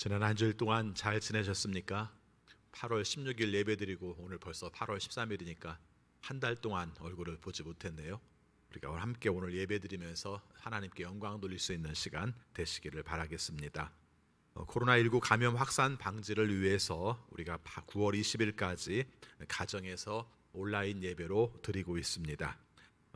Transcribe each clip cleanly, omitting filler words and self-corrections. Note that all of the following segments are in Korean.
지난 한 주일 동안 잘 지내셨습니까? 8월 16일 예배드리고 오늘 벌써 8월 13일이니까 한 달 동안 얼굴을 보지 못했네요. 우리가 함께 오늘 예배드리면서 하나님께 영광 돌릴 수 있는 시간 되시기를 바라겠습니다. 코로나19 감염 확산 방지를 위해서 우리가 9월 20일까지 가정에서 온라인 예배로 드리고 있습니다.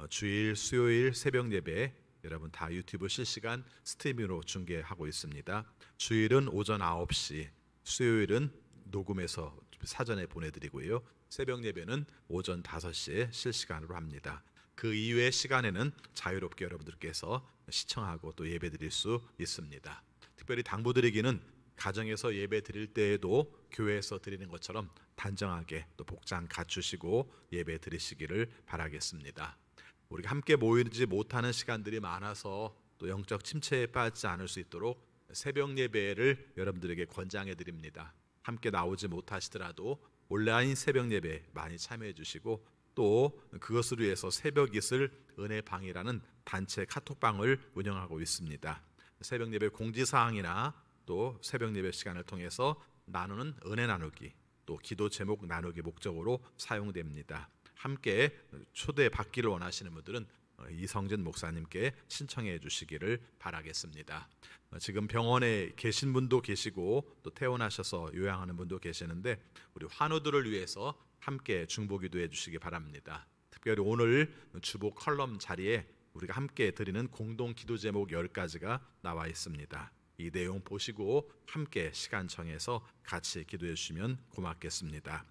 주일 수요일 새벽 예배 여러분 다 유튜브 실시간 스트리밍으로 중계하고 있습니다. 주일은 오전 9시, 수요일은 녹음해서 사전에 보내드리고요. 새벽 예배는 오전 5시에 실시간으로 합니다. 그 이외의 시간에는 자유롭게 여러분들께서 시청하고 또 예배 드릴 수 있습니다. 특별히 당부 드리기는 가정에서 예배 드릴 때에도 교회에서 드리는 것처럼 단정하게 또 복장 갖추시고 예배 드리시기를 바라겠습니다. 우리가 함께 모이지 못하는 시간들이 많아서 또 영적 침체에 빠지지 않을 수 있도록 새벽 예배를 여러분들에게 권장해 드립니다. 함께 나오지 못하시더라도 온라인 새벽 예배 많이 참여해 주시고 또 그것을 위해서 새벽 이슬 은혜방이라는 단체 카톡방을 운영하고 있습니다. 새벽 예배 공지사항이나 또 새벽 예배 시간을 통해서 나누는 은혜 나누기 또 기도 제목 나누기 목적으로 사용됩니다. 함께 초대 받기를 원하시는 분들은 이성진 목사님께 신청해 주시기를 바라겠습니다. 지금 병원에 계신 분도 계시고 또 퇴원하셔서 요양하는 분도 계시는데 우리 환우들을 위해서 함께 중보기도해 주시기 바랍니다. 특별히 오늘 주보 컬럼 자리에 우리가 함께 드리는 공동 기도 제목 10가지가 나와 있습니다. 이 내용 보시고 함께 시간 정해서 같이 기도해 주시면 고맙겠습니다.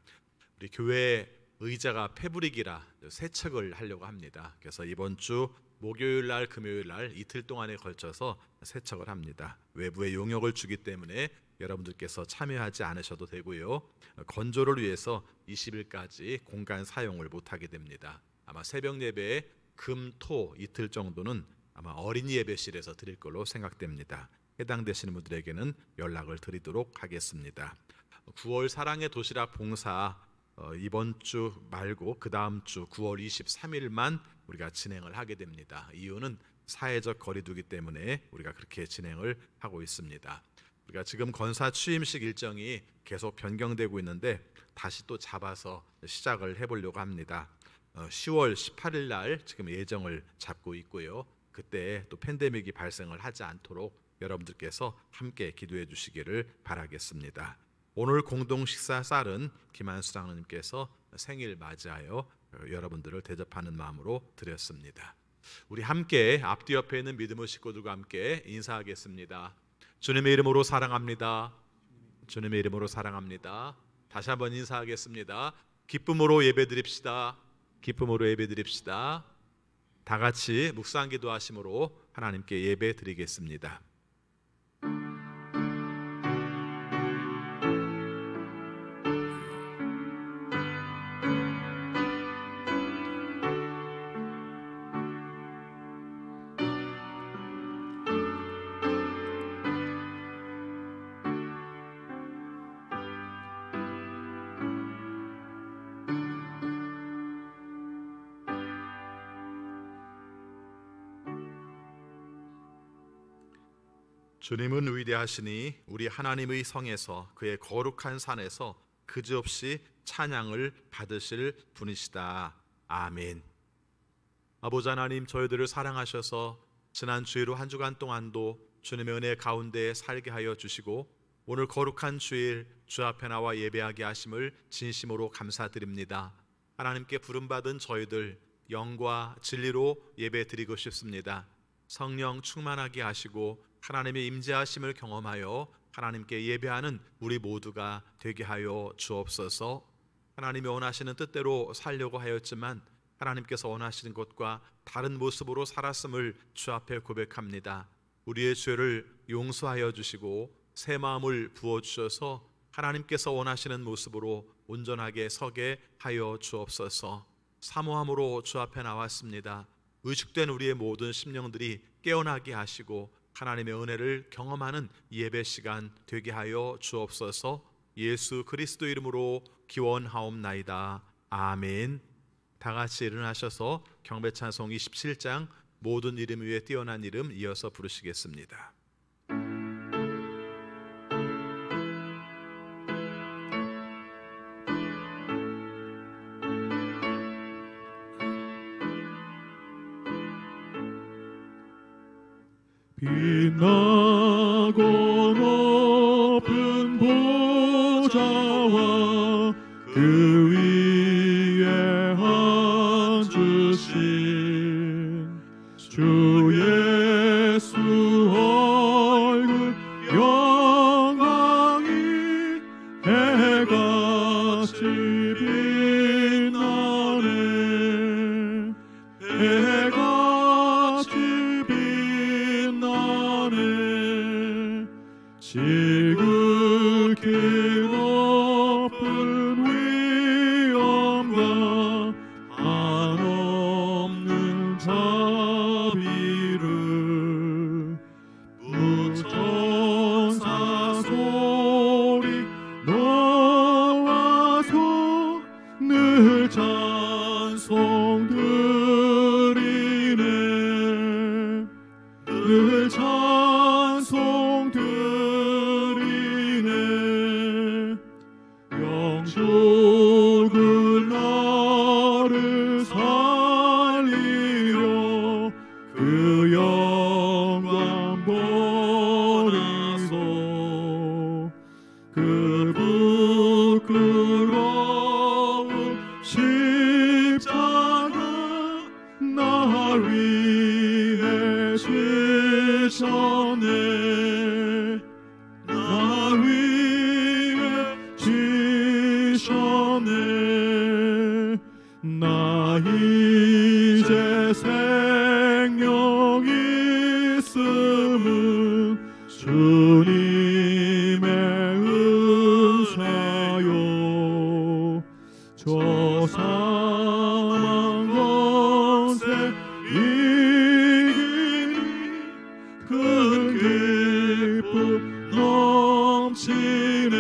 우리 교회 의자가 패브릭이라 세척을 하려고 합니다. 그래서 이번 주 목요일 날 금요일 날 이틀 동안에 걸쳐서 세척을 합니다. 외부에 용역을 주기 때문에 여러분들께서 참여하지 않으셔도 되고요. 건조를 위해서 20일까지 공간 사용을 못하게 됩니다. 아마 새벽 예배에 금, 토 이틀 정도는 아마 어린이 예배실에서 드릴 걸로 생각됩니다. 해당되시는 분들에게는 연락을 드리도록 하겠습니다. 9월 사랑의 도시락 봉사 이번 주 말고 그 다음 주 9월 23일만 우리가 진행을 하게 됩니다. 이유는 사회적 거리두기 때문에 우리가 그렇게 진행을 하고 있습니다. 우리가 지금 권사 취임식 일정이 계속 변경되고 있는데 다시 또 잡아서 시작을 해보려고 합니다. 10월 18일 날 지금 예정을 잡고 있고요. 그때 또 팬데믹이 발생을 하지 않도록 여러분들께서 함께 기도해 주시기를 바라겠습니다. 오늘 공동 식사 쌀은 김한수 장로님께서 생일 맞이하여 여러분들을 대접하는 마음으로 드렸습니다. 우리 함께 앞뒤 옆에 있는 믿음의 식구들과 함께 인사하겠습니다. 주님의 이름으로 사랑합니다. 주님의 이름으로 사랑합니다. 다시 한번 인사하겠습니다. 기쁨으로 예배드립시다. 기쁨으로 예배드립시다. 다 같이 묵상 기도하심으로 하나님께 예배드리겠습니다. 주님은 위대하시니 우리 하나님의 성에서 그의 거룩한 산에서 그지없이 찬양을 받으실 분이시다. 아멘. 아버지 하나님, 저희들을 사랑하셔서 지난 주일로 한 주간 동안도 주님의 은혜 가운데 살게 하여 주시고 오늘 거룩한 주일 주 앞에 나와 예배하게 하심을 진심으로 감사드립니다. 하나님께 부름받은 저희들 영과 진리로 예배드리고 싶습니다. 성령 충만하게 하시고 하나님의 임재하심을 경험하여 하나님께 예배하는 우리 모두가 되게 하여 주옵소서. 하나님이 원하시는 뜻대로 살려고 하였지만 하나님께서 원하시는 것과 다른 모습으로 살았음을 주 앞에 고백합니다. 우리의 죄를 용서하여 주시고 새 마음을 부어주셔서 하나님께서 원하시는 모습으로 온전하게 서게 하여 주옵소서. 사모함으로 주 앞에 나왔습니다. 의식된 우리의 모든 심령들이 깨어나게 하시고 하나님의 은혜를 경험하는 예배 시간 되게 하여 주옵소서. 예수 그리스도 이름으로 기원하옵나이다. 아멘. 다 같이 일어나셔서 경배찬송 27장 모든 이름 위에 뛰어난 이름 이어서 부르시겠습니다. 빛나고 높은 보좌와 그 위에 앉으신 주 예수 얼굴 영광이 해같이 빛나네. 해같이 빛나네. 지극히 높은 위엄과 한없는 자비를 무천사 소리 놓아서 늘 찬송드리네. 늘 찬송드리네. 영적을 나를 살리려 그 영광 버리소. 그 부끄러운 십자가 날 위해 지셨네. 날 위해 지셨네. 나 이제 생명 있음은 주님의 은사요. 저 사망 권세 이기니 큰 기쁨 넘치네.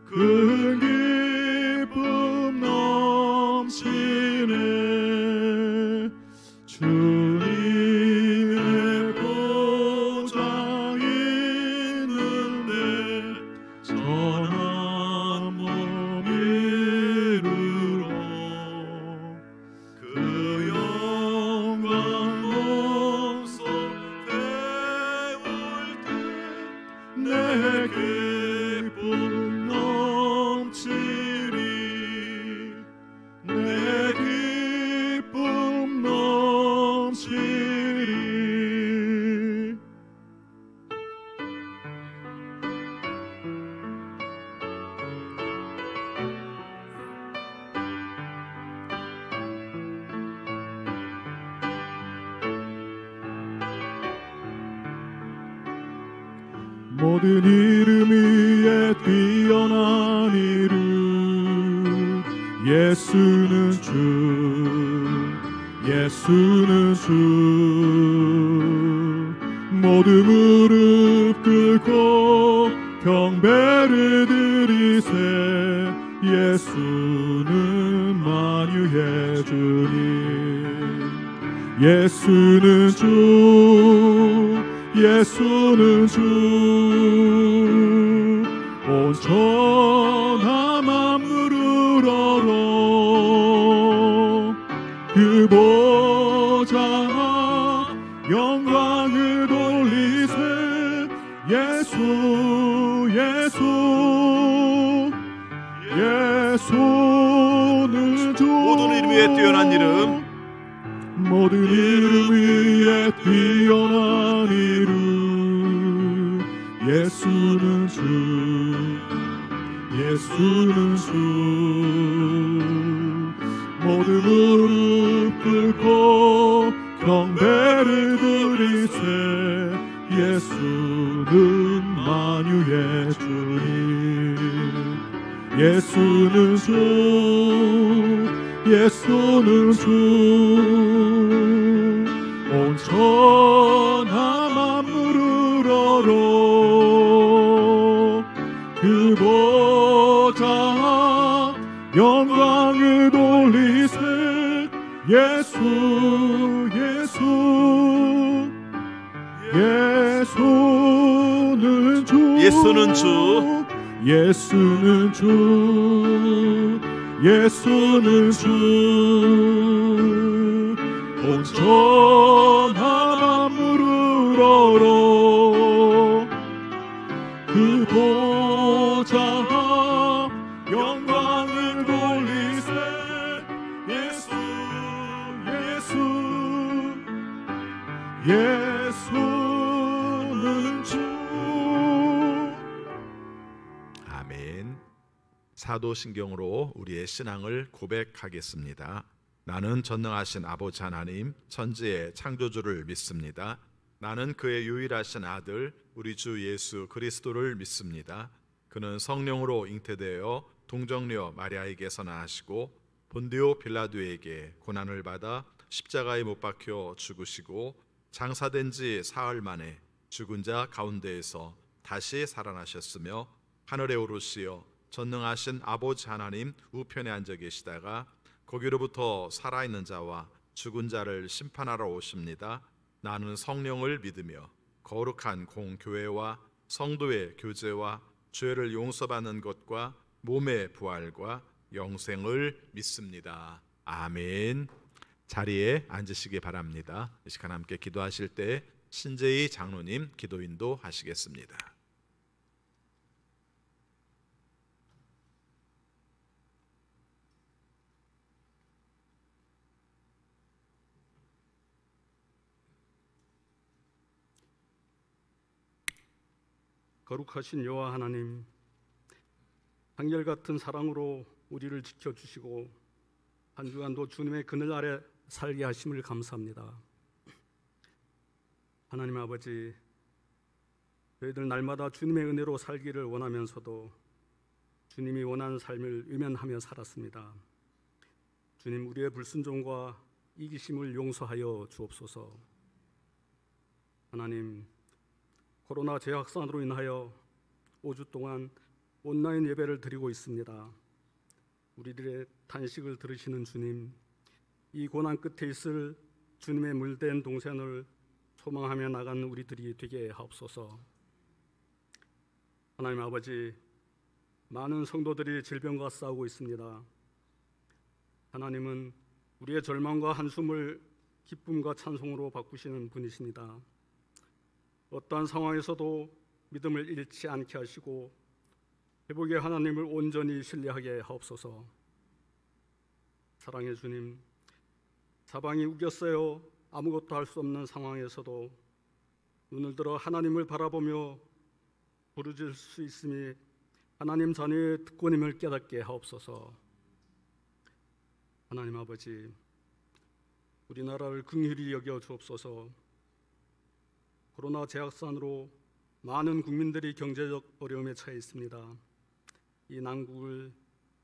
큰 기쁨 넘치네. 주님의 보좌 있는데 전한 몸 이루러 그 영광 몸소 배울 때 내 기쁨 넘치리. 내 기쁨 넘치리. 모든 이름 위에 뛰어난 이름 예수는 주. 예수는 주. 모든 무릎 꿇고 경배를 드리세. 예수는 만유의 주님. 예수는 주. 예수는 주. 온 천하 만물을 얼어 그 보좌 영광을 돌리세. 예수 예수 예수는 주. 모든 이름 위에 뛰어난 이름. 모든 이름 위에 뛰어난 이름 예수는 주. 예수는 주. 모든 무릎 꿇고 경배를 드리세. 예수는 만유의 주님. 예수는 주. 예수는 주. 온 천하 만물을 얼어 그 보좌 영광을 돌리세. 예수 예수 예수는 주. 예수는 주. 예수는 주. 예수는 주. 온 천하 만물을 그 보좌 영광을 돌리세. 예수 예수는 주. 아멘. 사도신경으로 우리의 신앙을 고백하겠습니다. 나는 전능하신 아버지 하나님, 천지의 창조주를 믿습니다. 나는 그의 유일하신 아들 우리 주 예수 그리스도를 믿습니다. 그는 성령으로 잉태되어 동정녀 마리아에게서 나시고 본디오 빌라도에게 고난을 받아 십자가에 못 박혀 죽으시고 장사된 지 사흘 만에 죽은 자 가운데에서 다시 살아나셨으며 하늘에 오르시어 전능하신 아버지 하나님 우편에 앉아 계시다가 거기로부터 살아있는 자와 죽은 자를 심판하러 오십니다. 나는 성령을 믿으며 거룩한 공교회와 성도의 교제와 죄를 용서받는 것과 몸의 부활과 영생을 믿습니다. 아멘. 자리에 앉으시기 바랍니다. 이 시간 함께 기도하실 때 신재희 장로님 기도 인도하시겠습니다. 거룩하신 여호와 하나님, 한결같은 사랑으로 우리를 지켜주시고 한 주간도 주님의 그늘 아래 살게 하심을 감사합니다. 하나님 아버지, 저희들 날마다 주님의 은혜로 살기를 원하면서도 주님이 원하는 삶을 외면하며 살았습니다. 주님, 우리의 불순종과 이기심을 용서하여 주옵소서. 하나님, 코로나 재확산으로 인하여 5주 동안 온라인 예배를 드리고 있습니다. 우리들의 탄식을 들으시는 주님, 이 고난 끝에 있을 주님의 물된 동산을 소망하며 나가는 우리들이 되게 하옵소서. 하나님 아버지, 많은 성도들이 질병과 싸우고 있습니다. 하나님은 우리의 절망과 한숨을 기쁨과 찬송으로 바꾸시는 분이십니다. 어떠한 상황에서도 믿음을 잃지 않게 하시고 회복의 하나님을 온전히 신뢰하게 하옵소서. 사랑의 주님, 사방이 우겼어요. 아무것도 할 수 없는 상황에서도 눈을 들어 하나님을 바라보며 부르짖을 수 있으니 하나님 자녀의 특권임을 깨닫게 하옵소서. 하나님 아버지, 우리나라를 긍휼히 여겨 주옵소서. 코로나 재확산으로 많은 국민들이 경제적 어려움에 처해 있습니다. 이 난국을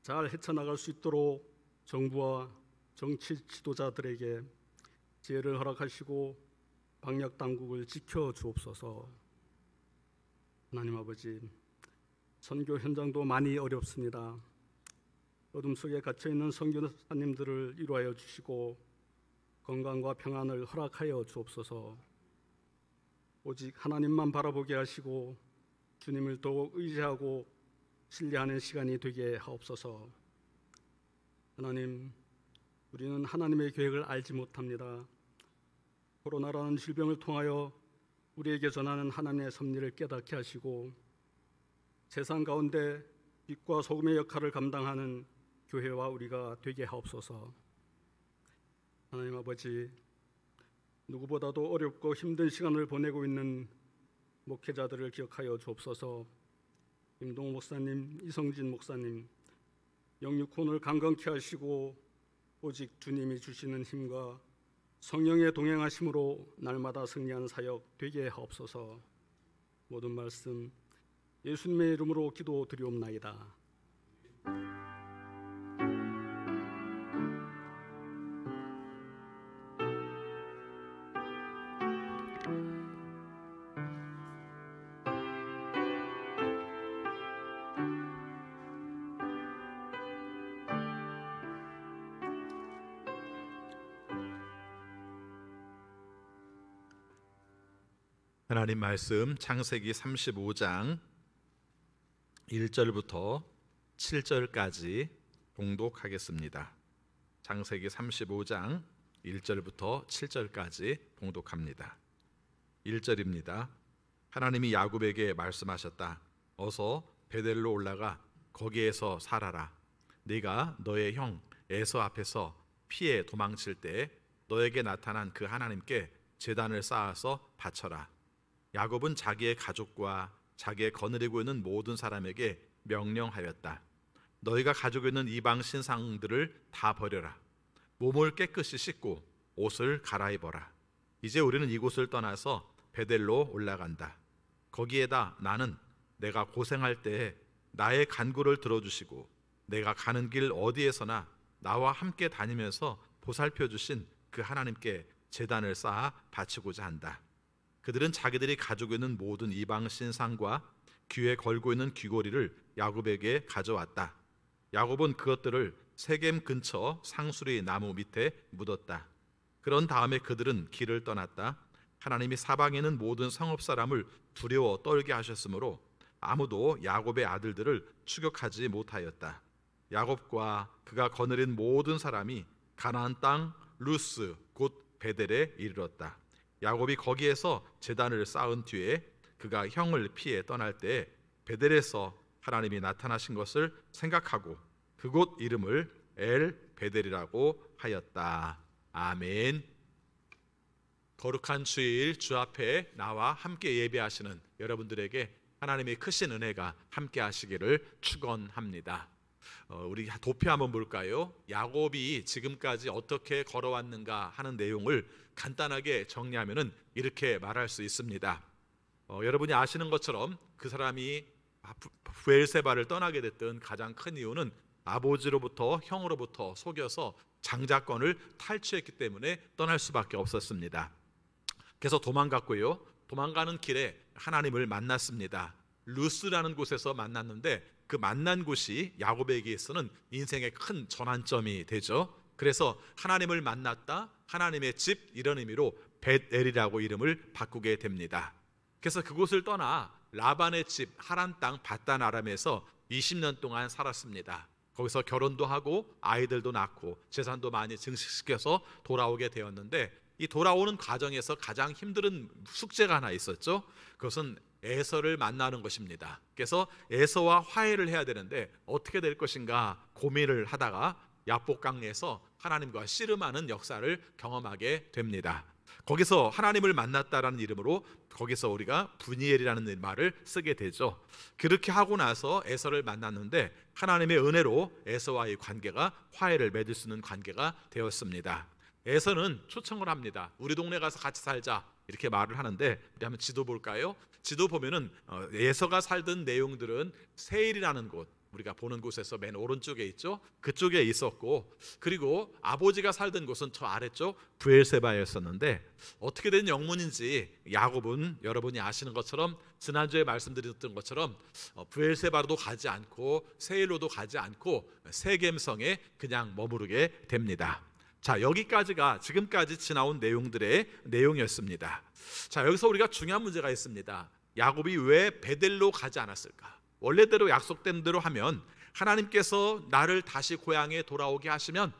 잘 헤쳐나갈 수 있도록 정부와 정치 지도자들에게 지혜를 허락하시고 방역 당국을 지켜 주옵소서. 하나님 아버지, 선교 현장도 많이 어렵습니다. 어둠 속에 갇혀 있는 선교사님들을 위로하여 주시고 건강과 평안을 허락하여 주옵소서. 오직 하나님만 바라보게 하시고 주님을 더욱 의지하고 신뢰하는 시간이 되게 하옵소서. 하나님, 우리는 하나님의 계획을 알지 못합니다. 코로나라는 질병을 통하여 우리에게 전하는 하나님의 섭리를 깨닫게 하시고 세상 가운데 빛과 소금의 역할을 감당하는 교회와 우리가 되게 하옵소서. 하나님 아버지, 누구보다도 어렵고 힘든 시간을 보내고 있는 목회자들을 기억하여 주옵소서. 임동호 목사님, 이성진 목사님, 영육혼을 강건케 하시고 오직 주님이 주시는 힘과 성령의 동행하심으로 날마다 승리하는 사역 되게 하옵소서. 모든 말씀 예수님의 이름으로 기도드리옵나이다. 하나님 말씀 창세기 35장 1절부터 7절까지 봉독하겠습니다. 창세기 35장 1절부터 7절까지 봉독합니다. 1절입니다. 하나님이 야곱에게 말씀하셨다. 어서 베델로 올라가 거기에서 살아라. 네가 너의 형 에서 앞에서 피해 도망칠 때 너에게 나타난 그 하나님께 제단을 쌓아서 바쳐라. 야곱은 자기의 가족과 자기의 거느리고 있는 모든 사람에게 명령하였다. 너희가 가지고 있는 이방 신상들을 다 버려라. 몸을 깨끗이 씻고 옷을 갈아입어라. 이제 우리는 이곳을 떠나서 베델로 올라간다. 거기에다 나는 내가 고생할 때에 나의 간구를 들어주시고 내가 가는 길 어디에서나 나와 함께 다니면서 보살펴 주신 그 하나님께 제단을 쌓아 바치고자 한다. 그들은 자기들이 가지고 있는 모든 이방 신상과 귀에 걸고 있는 귀고리를 야곱에게 가져왔다. 야곱은 그것들을 세겜 근처 상수리 나무 밑에 묻었다. 그런 다음에 그들은 길을 떠났다. 하나님이 사방에 있는 모든 성읍 사람을 두려워 떨게 하셨으므로 아무도 야곱의 아들들을 추격하지 못하였다. 야곱과 그가 거느린 모든 사람이 가나안 땅 루스 곧 베델에 이르렀다. 야곱이 거기에서 제단을 쌓은 뒤에 그가 형을 피해 떠날 때 베델에서 하나님이 나타나신 것을 생각하고 그곳 이름을 엘 베델이라고 하였다. 아멘. 거룩한 주일 주 앞에 나와 함께 예배하시는 여러분들에게 하나님의 크신 은혜가 함께 하시기를 축원합니다. 우리 도표 한번 볼까요? 야곱이 지금까지 어떻게 걸어왔는가 하는 내용을 간단하게 정리하면은 이렇게 말할 수 있습니다. 여러분이 아시는 것처럼 그 사람이 브엘세바를 떠나게 됐던 가장 큰 이유는 아버지로부터 형으로부터 속여서 장자권을 탈취했기 때문에 떠날 수밖에 없었습니다. 그래서 도망갔고요. 도망가는 길에 하나님을 만났습니다. 루스라는 곳에서 만났는데 그 만난 곳이 야곱에게서는 인생의 큰 전환점이 되죠. 그래서 하나님을 만났다, 하나님의 집 이런 의미로 벳엘이라고 이름을 바꾸게 됩니다. 그래서 그곳을 떠나 라반의 집 하란 땅 밧단 아람에서 20년 동안 살았습니다. 거기서 결혼도 하고 아이들도 낳고 재산도 많이 증식시켜서 돌아오게 되었는데 이 돌아오는 과정에서 가장 힘든 숙제가 하나 있었죠. 그것은 에서를 만나는 것입니다. 그래서 에서와 화해를 해야 되는데 어떻게 될 것인가 고민을 하다가 야복강에서 하나님과 씨름하는 역사를 경험하게 됩니다. 거기서 하나님을 만났다라는 이름으로 거기서 우리가 브니엘이라는 말을 쓰게 되죠. 그렇게 하고 나서 에서를 만났는데 하나님의 은혜로 에서와의 관계가 화해를 맺을 수 있는 관계가 되었습니다. 에서는 초청을 합니다. 우리 동네 가서 같이 살자 이렇게 말을 하는데 우리 한번 지도 볼까요? 지도 보면은 에서가 살던 내용들은 세일이라는 곳, 우리가 보는 곳에서 맨 오른쪽에 있죠. 그쪽에 있었고, 그리고 아버지가 살던 곳은 저 아래쪽 브엘세바였었는데 어떻게 된 영문인지 야곱은 여러분이 아시는 것처럼 지난주에 말씀드렸던 것처럼 브엘세바로도 가지 않고 세일로도 가지 않고 세겜성에 그냥 머무르게 됩니다. 자, 여기까지가 지금까지 지나온 내용들의 내용이었습니다. 자, 여기서 우리가 중요한 문제가 있습니다. 야곱이 왜 베델로 가지 않았을까? 원래대로 약속된 대로 하면 하나님께서 나를 다시 고향에 돌아오게 하시면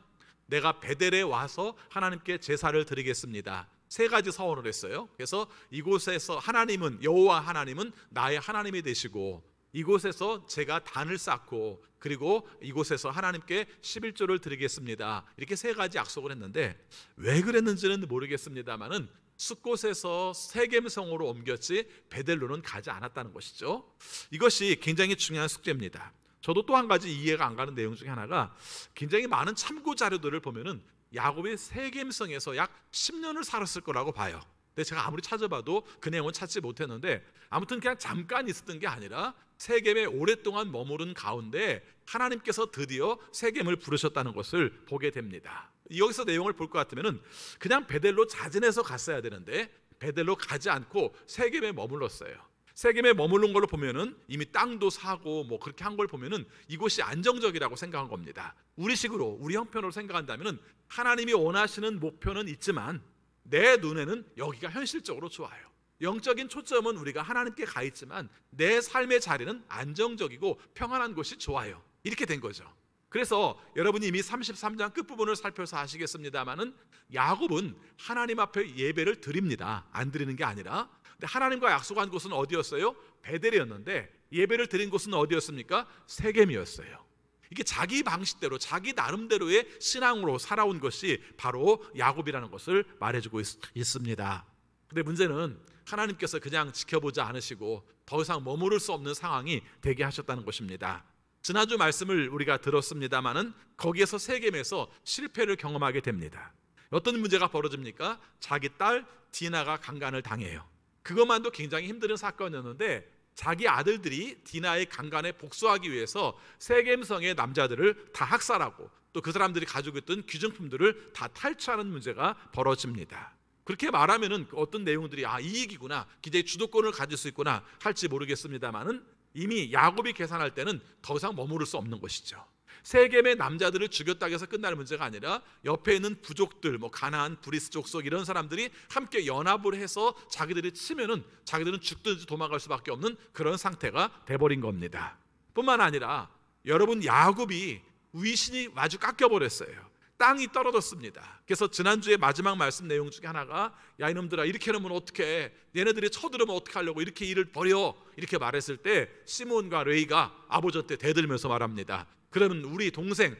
내가 베델에 와서 하나님께 제사를 드리겠습니다. 세 가지 서원을 했어요. 그래서 이곳에서 하나님은 여호와 하나님은 나의 하나님이 되시고 이곳에서 제가 단을 쌓고 그리고 이곳에서 하나님께 11조를 드리겠습니다. 이렇게 세 가지 약속을 했는데 왜 그랬는지는 모르겠습니다만은 숫곳에서 세겜성으로 옮겼지 베델로는 가지 않았다는 것이죠. 이것이 굉장히 중요한 숙제입니다. 저도 또 한 가지 이해가 안 가는 내용 중에 하나가 굉장히 많은 참고 자료들을 보면은 야곱이 세겜성에서 약 10년을 살았을 거라고 봐요. 근데 제가 아무리 찾아봐도 그 내용은 찾지 못했는데 아무튼 그냥 잠깐 있었던 게 아니라 세겜에 오랫동안 머무른 가운데 하나님께서 드디어 세겜을 부르셨다는 것을 보게 됩니다. 여기서 내용을 볼 것 같으면 그냥 베델로 자진해서 갔어야 되는데 베델로 가지 않고 세겜에 머물렀어요. 세겜에 머무른 걸로 보면은 이미 땅도 사고 뭐 그렇게 한 걸 보면은 이곳이 안정적이라고 생각한 겁니다. 우리식으로 우리 형편으로 생각한다면은 하나님이 원하시는 목표는 있지만 내 눈에는 여기가 현실적으로 좋아요. 영적인 초점은 우리가 하나님께 가 있지만 내 삶의 자리는 안정적이고 평안한 곳이 좋아요. 이렇게 된 거죠. 그래서 여러분이 이미 33장 끝부분을 살펴서 아시겠습니다마는 야곱은 하나님 앞에 예배를 드립니다. 안 드리는 게 아니라 근데 하나님과 약속한 곳은 어디였어요? 베델이었는데 예배를 드린 곳은 어디였습니까? 세겜이었어요. 이게 자기 방식대로 자기 나름대로의 신앙으로 살아온 것이 바로 야곱이라는 것을 말해주고 있습니다. 근데 문제는 하나님께서 그냥 지켜보지 않으시고 더 이상 머무를 수 없는 상황이 되게 하셨다는 것입니다. 지난주 말씀을 우리가 들었습니다마는 거기에서 세겜에서 실패를 경험하게 됩니다. 어떤 문제가 벌어집니까? 자기 딸 디나가 강간을 당해요. 그것만도 굉장히 힘든 사건이었는데 자기 아들들이 디나의 강간에 복수하기 위해서 세겜성의 남자들을 다 학살하고 또 그 사람들이 가지고 있던 귀중품들을 다 탈취하는 문제가 벌어집니다. 그렇게 말하면은 어떤 내용들이 이익이구나, 기대의 주도권을 가질 수 있구나 할지 모르겠습니다만은 이미 야곱이 계산할 때는 더 이상 머무를 수 없는 것이죠. 세겜의 남자들을 죽였다고 해서 끝날 문제가 아니라 옆에 있는 부족들, 가나안, 브리스 족속 이런 사람들이 함께 연합을 해서 자기들이 치면은 자기들은 죽든지 도망갈 수밖에 없는 그런 상태가 돼버린 겁니다. 뿐만 아니라 여러분, 야곱이 위신이 아주 깎여버렸어요. 땅이 떨어졌습니다. 그래서 지난주에 마지막 말씀 내용 중에 하나가 야 이놈들아, 이렇게 하면 어떡해, 얘네들이 쳐들으면 어떻게 하려고 이렇게 일을 벌여, 이렇게 말했을 때 시몬과 레이가 아버지한테 대들면서 말합니다. 그러면 우리 동생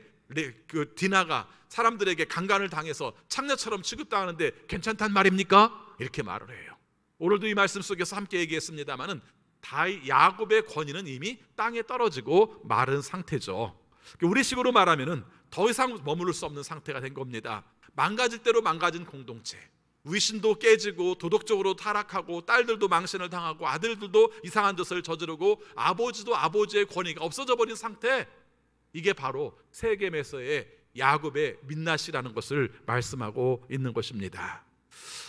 그 디나가 사람들에게 강간을 당해서 창녀처럼 취급당하는데 괜찮단 말입니까? 이렇게 말을 해요. 오늘도 이 말씀 속에서 함께 얘기했습니다마는 야곱의 권위는 이미 땅에 떨어지고 마른 상태죠. 우리식으로 말하면은 더 이상 머무를 수 없는 상태가 된 겁니다. 망가질 대로 망가진 공동체, 위신도 깨지고 도덕적으로 타락하고 딸들도 망신을 당하고 아들들도 이상한 짓을 저지르고 아버지도 아버지의 권위가 없어져 버린 상태, 이게 바로 세겜에서의 야곱의 민낯이라는 것을 말씀하고 있는 것입니다.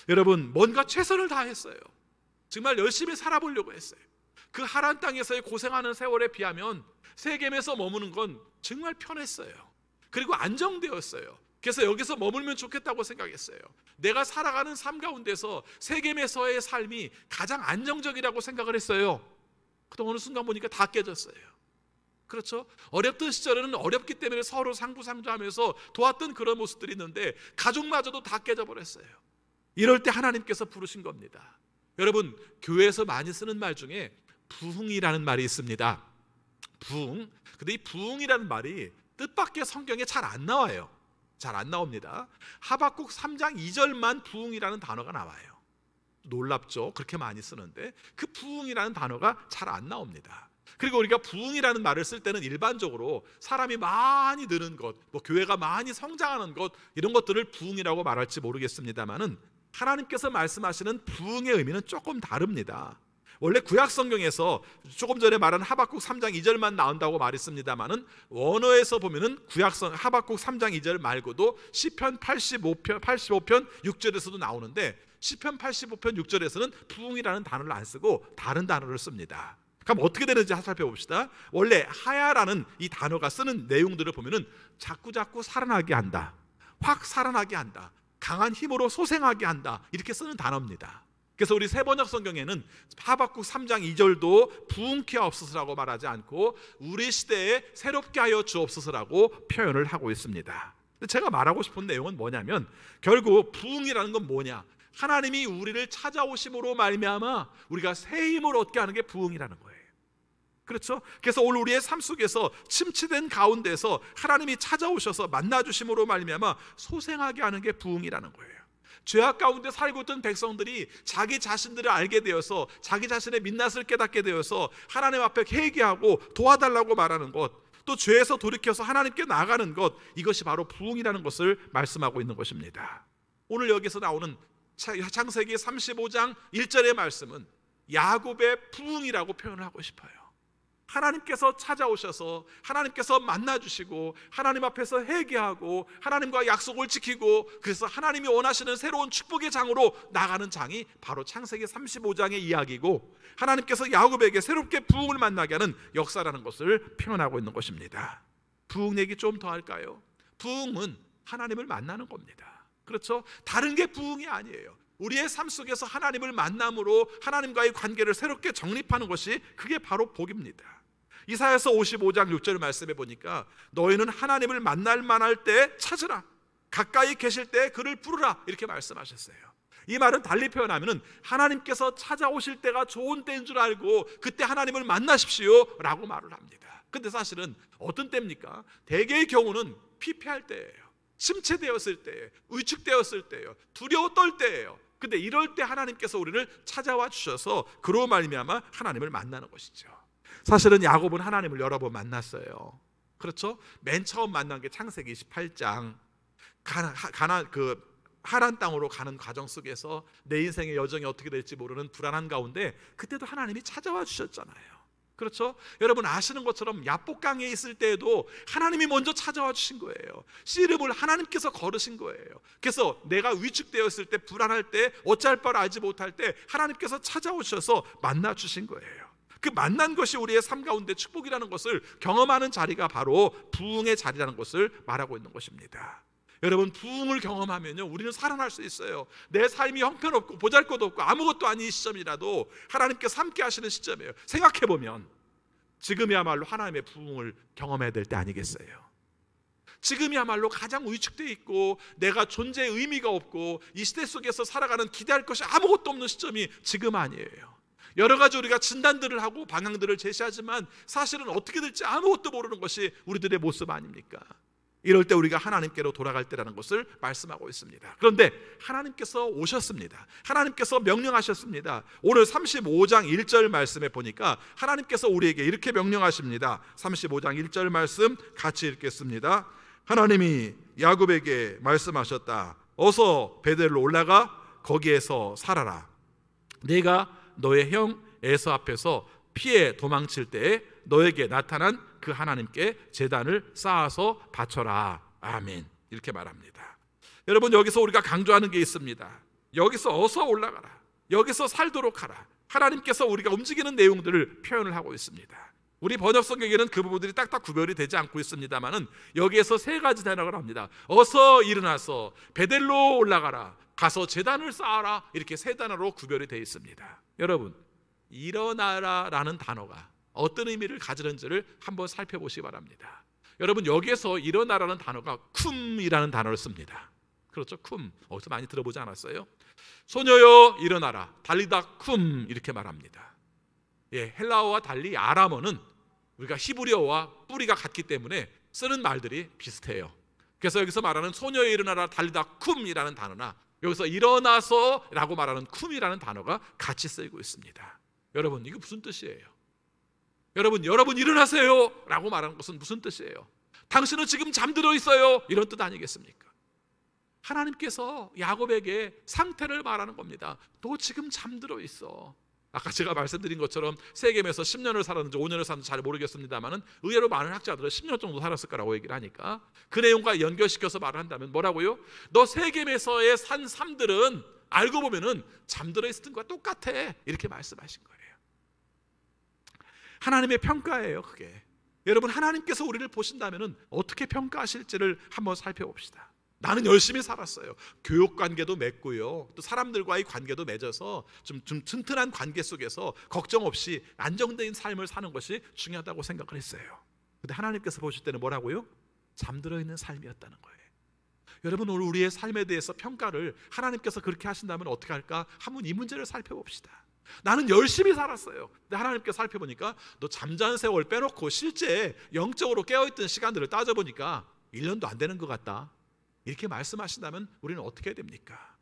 여러분, 뭔가 최선을 다했어요. 정말 열심히 살아보려고 했어요. 그 하란 땅에서의 고생하는 세월에 비하면 세겜에서 머무는 건 정말 편했어요. 그리고 안정되었어요. 그래서 여기서 머물면 좋겠다고 생각했어요. 내가 살아가는 삶 가운데서 세겜에서의 삶이 가장 안정적이라고 생각을 했어요. 그런데 어느 순간 보니까 다 깨졌어요. 그렇죠? 어렵던 시절에는 어렵기 때문에 서로 상부상조하면서 도왔던 그런 모습들이 있는데 가족마저도 다 깨져버렸어요. 이럴 때 하나님께서 부르신 겁니다. 여러분, 교회에서 많이 쓰는 말 중에 부흥이라는 말이 있습니다. 부흥. 근데 이 부흥이라는 말이 뜻밖의 성경에 잘 안 나와요. 잘 안 나옵니다. 하박국 3장 2절만 부흥이라는 단어가 나와요. 놀랍죠? 그렇게 많이 쓰는데 그 부흥이라는 단어가 잘 안 나옵니다. 그리고 우리가 부흥이라는 말을 쓸 때는 일반적으로 사람이 많이 느는 것, 교회가 많이 성장하는 것, 이런 것들을 부흥이라고 말할지 모르겠습니다만은 하나님께서 말씀하시는 부흥의 의미는 조금 다릅니다. 원래 구약 성경에서 조금 전에 말한 하박국 3장 2절만 나온다고 말했습니다만은 원어에서 보면은 하박국 3장 2절 말고도 시편 85편 6절에서도 나오는데 시편 85편 6절에서는 부흥이라는 단어를 안 쓰고 다른 단어를 씁니다. 그럼 어떻게 되는지 살펴봅시다. 원래 하야라는 이 단어가 쓰는 내용들을 보면은 자꾸자꾸 살아나게 한다, 확 살아나게 한다, 강한 힘으로 소생하게 한다, 이렇게 쓰는 단어입니다. 그래서 우리 세번역 성경에는 하박국 3장 2절도 부흥케 하옵소서라고 말하지 않고 우리 시대에 새롭게 하여 주옵소서라고 표현을 하고 있습니다. 제가 말하고 싶은 내용은 뭐냐면 결국 부흥이라는 건 뭐냐, 하나님이 우리를 찾아오심으로 말미암아 우리가 새 힘을 얻게 하는 게 부흥이라는 거예요. 그렇죠? 그래서 오늘 우리의 삶 속에서 침체된 가운데서 하나님이 찾아오셔서 만나주심으로 말미암아 소생하게 하는 게 부흥이라는 거예요. 죄악 가운데 살고 있던 백성들이 자기 자신들을 알게 되어서 자기 자신의 민낯을 깨닫게 되어서 하나님 앞에 회개하고 도와달라고 말하는 것, 또 죄에서 돌이켜서 하나님께 나아가는 것, 이것이 바로 부흥이라는 것을 말씀하고 있는 것입니다. 오늘 여기서 나오는 창세기 35장 1절의 말씀은 야곱의 부흥이라고 표현을 하고 싶어요. 하나님께서 찾아오셔서 하나님께서 만나주시고 하나님 앞에서 회개하고 하나님과 약속을 지키고 그래서 하나님이 원하시는 새로운 축복의 장으로 나가는 장이 바로 창세기 35장의 이야기고 하나님께서 야곱에게 새롭게 부흥을 만나게 하는 역사라는 것을 표현하고 있는 것입니다. 부흥 얘기 좀 더 할까요? 부흥은 하나님을 만나는 겁니다. 그렇죠? 다른 게 부흥이 아니에요. 우리의 삶 속에서 하나님을 만남으로 하나님과의 관계를 새롭게 정립하는 것이 그게 바로 복입니다. 이사야서 55장 6절 말씀해 보니까 너희는 하나님을 만날 만할 때 찾으라, 가까이 계실 때 그를 부르라, 이렇게 말씀하셨어요. 이 말은 달리 표현하면 하나님께서 찾아오실 때가 좋은 때인 줄 알고 그때 하나님을 만나십시오 라고 말을 합니다. 근데 사실은 어떤 때입니까? 대개의 경우는 피폐할 때예요. 침체되었을 때예요. 위축되었을 때예요. 두려워 떨 때예요. 근데 이럴 때 하나님께서 우리를 찾아와 주셔서 그로 말미암아 하나님을 만나는 것이죠. 사실은 야곱은 하나님을 여러 번 만났어요. 그렇죠? 맨 처음 만난 게 창세기 28장 하란 땅으로 가는 과정 속에서 내 인생의 여정이 어떻게 될지 모르는 불안한 가운데 그때도 하나님이 찾아와 주셨잖아요. 그렇죠? 여러분 아시는 것처럼 야복강에 있을 때에도 하나님이 먼저 찾아와 주신 거예요. 씨름을 하나님께서 걸으신 거예요. 그래서 내가 위축되었을 때, 불안할 때, 어찌할 바를 알지 못할 때 하나님께서 찾아오셔서 만나 주신 거예요. 그 만난 것이 우리의 삶 가운데 축복이라는 것을 경험하는 자리가 바로 부흥의 자리라는 것을 말하고 있는 것입니다. 여러분 부흥을 경험하면요 우리는 살아날 수 있어요. 내 삶이 형편없고 보잘것없고 아무것도 아닌 시점이라도 하나님께서 함께 하시는 시점이에요. 생각해보면 지금이야말로 하나님의 부흥을 경험해야 될 때 아니겠어요? 지금이야말로 가장 위축되어 있고 내가 존재의 의미가 없고 이 시대 속에서 살아가는 기대할 것이 아무것도 없는 시점이 지금 아니에요. 여러 가지 우리가 진단들을 하고 방향들을 제시하지만 사실은 어떻게 될지 아무것도 모르는 것이 우리들의 모습 아닙니까? 이럴 때 우리가 하나님께로 돌아갈 때라는 것을 말씀하고 있습니다. 그런데 하나님께서 오셨습니다. 하나님께서 명령하셨습니다. 오늘 35장 1절 말씀에 보니까 하나님께서 우리에게 이렇게 명령하십니다. 35장 1절 말씀 같이 읽겠습니다. 하나님이 야곱에게 말씀하셨다. 어서 베델로 올라가 거기에서 살아라. 네가 너의 형 에서 앞에서 피해 도망칠 때에 너에게 나타난 그 하나님께 제단을 쌓아서 바쳐라. 아멘. 이렇게 말합니다. 여러분 여기서 우리가 강조하는 게 있습니다. 여기서 어서 올라가라. 여기서 살도록 하라. 하나님께서 우리가 움직이는 내용들을 표현을 하고 있습니다. 우리 번역 성경에는 그 부분들이 딱딱 구별이 되지 않고 있습니다만은 여기에서 세 가지 단어를 합니다. 어서 일어나서 베델로 올라가라. 가서 제단을 쌓아라. 이렇게 세 단어로 구별이 되어 있습니다. 여러분 일어나라라는 단어가 어떤 의미를 가지는지를 한번 살펴보시기 바랍니다. 여러분 여기에서 일어나라는 단어가 쿰이라는 단어를 씁니다. 그렇죠? 쿰 어디서 많이 들어보지 않았어요? 소녀여 일어나라 달리다 쿰 이렇게 말합니다. 예, 헬라어와 달리 아람어는 우리가 히브리어와 뿌리가 같기 때문에 쓰는 말들이 비슷해요. 그래서 여기서 말하는 소녀여 일어나라 달리다 쿰이라는 단어나 여기서 일어나서 라고 말하는 쿰이라는 단어가 같이 쓰이고 있습니다. 여러분 이게 무슨 뜻이에요? 여러분 일어나세요 라고 말하는 것은 무슨 뜻이에요? 당신은 지금 잠들어 있어요 이런 뜻 아니겠습니까? 하나님께서 야곱에게 상태를 말하는 겁니다. 너 지금 잠들어 있어. 아까 제가 말씀드린 것처럼 세겜에서 10년을 살았는지 5년을 살았는지 잘 모르겠습니다만은 의외로 많은 학자들은 10년 정도 살았을 거라고 얘기를 하니까 그 내용과 연결시켜서 말을 한다면 뭐라고요? 너 세겜에서의 산 삶들은 알고 보면은 잠들어 있었던 것과 똑같아 이렇게 말씀하신 거예요. 하나님의 평가예요 그게. 여러분 하나님께서 우리를 보신다면 어떻게 평가하실지를 한번 살펴봅시다. 나는 열심히 살았어요. 교육관계도 맺고요. 또 사람들과의 관계도 맺어서 좀 튼튼한 관계 속에서 걱정 없이 안정된 삶을 사는 것이 중요하다고 생각을 했어요. 근데 하나님께서 보실 때는 뭐라고요? 잠들어 있는 삶이었다는 거예요. 여러분 오늘 우리의 삶에 대해서 평가를 하나님께서 그렇게 하신다면 어떻게 할까? 한번 이 문제를 살펴봅시다. 나는 열심히 살았어요. 근데 하나님께서 살펴보니까 너 잠자는 세월 빼놓고 실제 영적으로 깨어있던 시간들을 따져보니까 1년도 안 되는 것 같다. 이렇게 말씀하신다면 우리는 어떻게 해야 됩니까?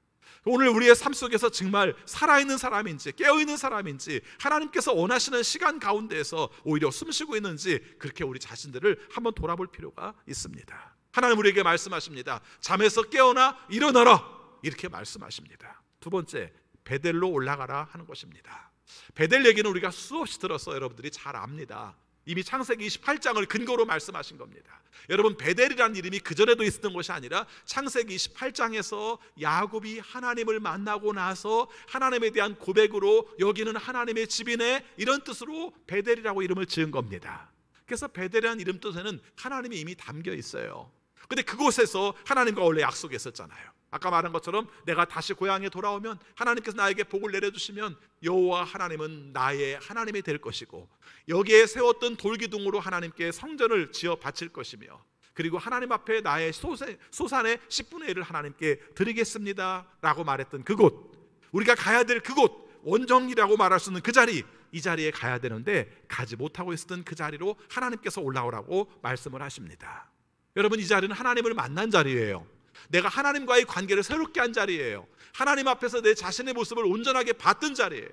오늘 우리의 삶 속에서 정말 살아있는 사람인지 깨어있는 사람인지 하나님께서 원하시는 시간 가운데에서 오히려 숨쉬고 있는지 그렇게 우리 자신들을 한번 돌아볼 필요가 있습니다. 하나님 우리에게 말씀하십니다. 잠에서 깨어나 일어나라 이렇게 말씀하십니다. 두 번째 베델로 올라가라 하는 것입니다. 베델 얘기는 우리가 수없이 들어서 여러분들이 잘 압니다. 이미 창세기 28장을 근거로 말씀하신 겁니다. 여러분 베델이라는 이름이 그전에도 있었던 것이 아니라 창세기 28장에서 야곱이 하나님을 만나고 나서 하나님에 대한 고백으로 여기는 하나님의 집이네 이런 뜻으로 베델이라고 이름을 지은 겁니다. 그래서 베델이라는 이름 뜻에는 하나님이 이미 담겨 있어요. 근데 그곳에서 하나님과 원래 약속했었잖아요. 아까 말한 것처럼 내가 다시 고향에 돌아오면 하나님께서 나에게 복을 내려주시면 여호와 하나님은 나의 하나님이 될 것이고 여기에 세웠던 돌기둥으로 하나님께 성전을 지어 바칠 것이며 그리고 하나님 앞에 나의 소산의 10분의 1을 하나님께 드리겠습니다 라고 말했던 그곳, 우리가 가야 될 그곳, 원정이라고 말할 수 있는 그 자리, 이 자리에 가야 되는데 가지 못하고 있었던 그 자리로 하나님께서 올라오라고 말씀을 하십니다. 여러분, 이 자리는 하나님을 만난 자리예요. 내가 하나님과의 관계를 새롭게 한 자리예요. 하나님 앞에서 내 자신의 모습을 온전하게 봤던 자리예요.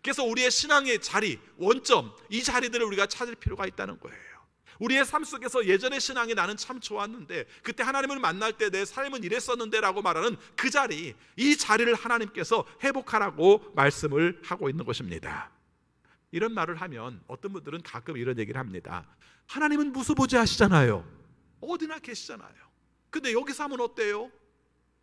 그래서 우리의 신앙의 자리, 원점, 이 자리들을 우리가 찾을 필요가 있다는 거예요. 우리의 삶 속에서 예전의 신앙이 나는 참 좋았는데, 그때 하나님을 만날 때 내 삶은 이랬었는데 라고 말하는 그 자리, 이 자리를 하나님께서 회복하라고 말씀을 하고 있는 것입니다. 이런 말을 하면 어떤 분들은 가끔 이런 얘기를 합니다. 하나님은 무소부지하시잖아요. 어디나 계시잖아요. 근데 여기서 하면 어때요?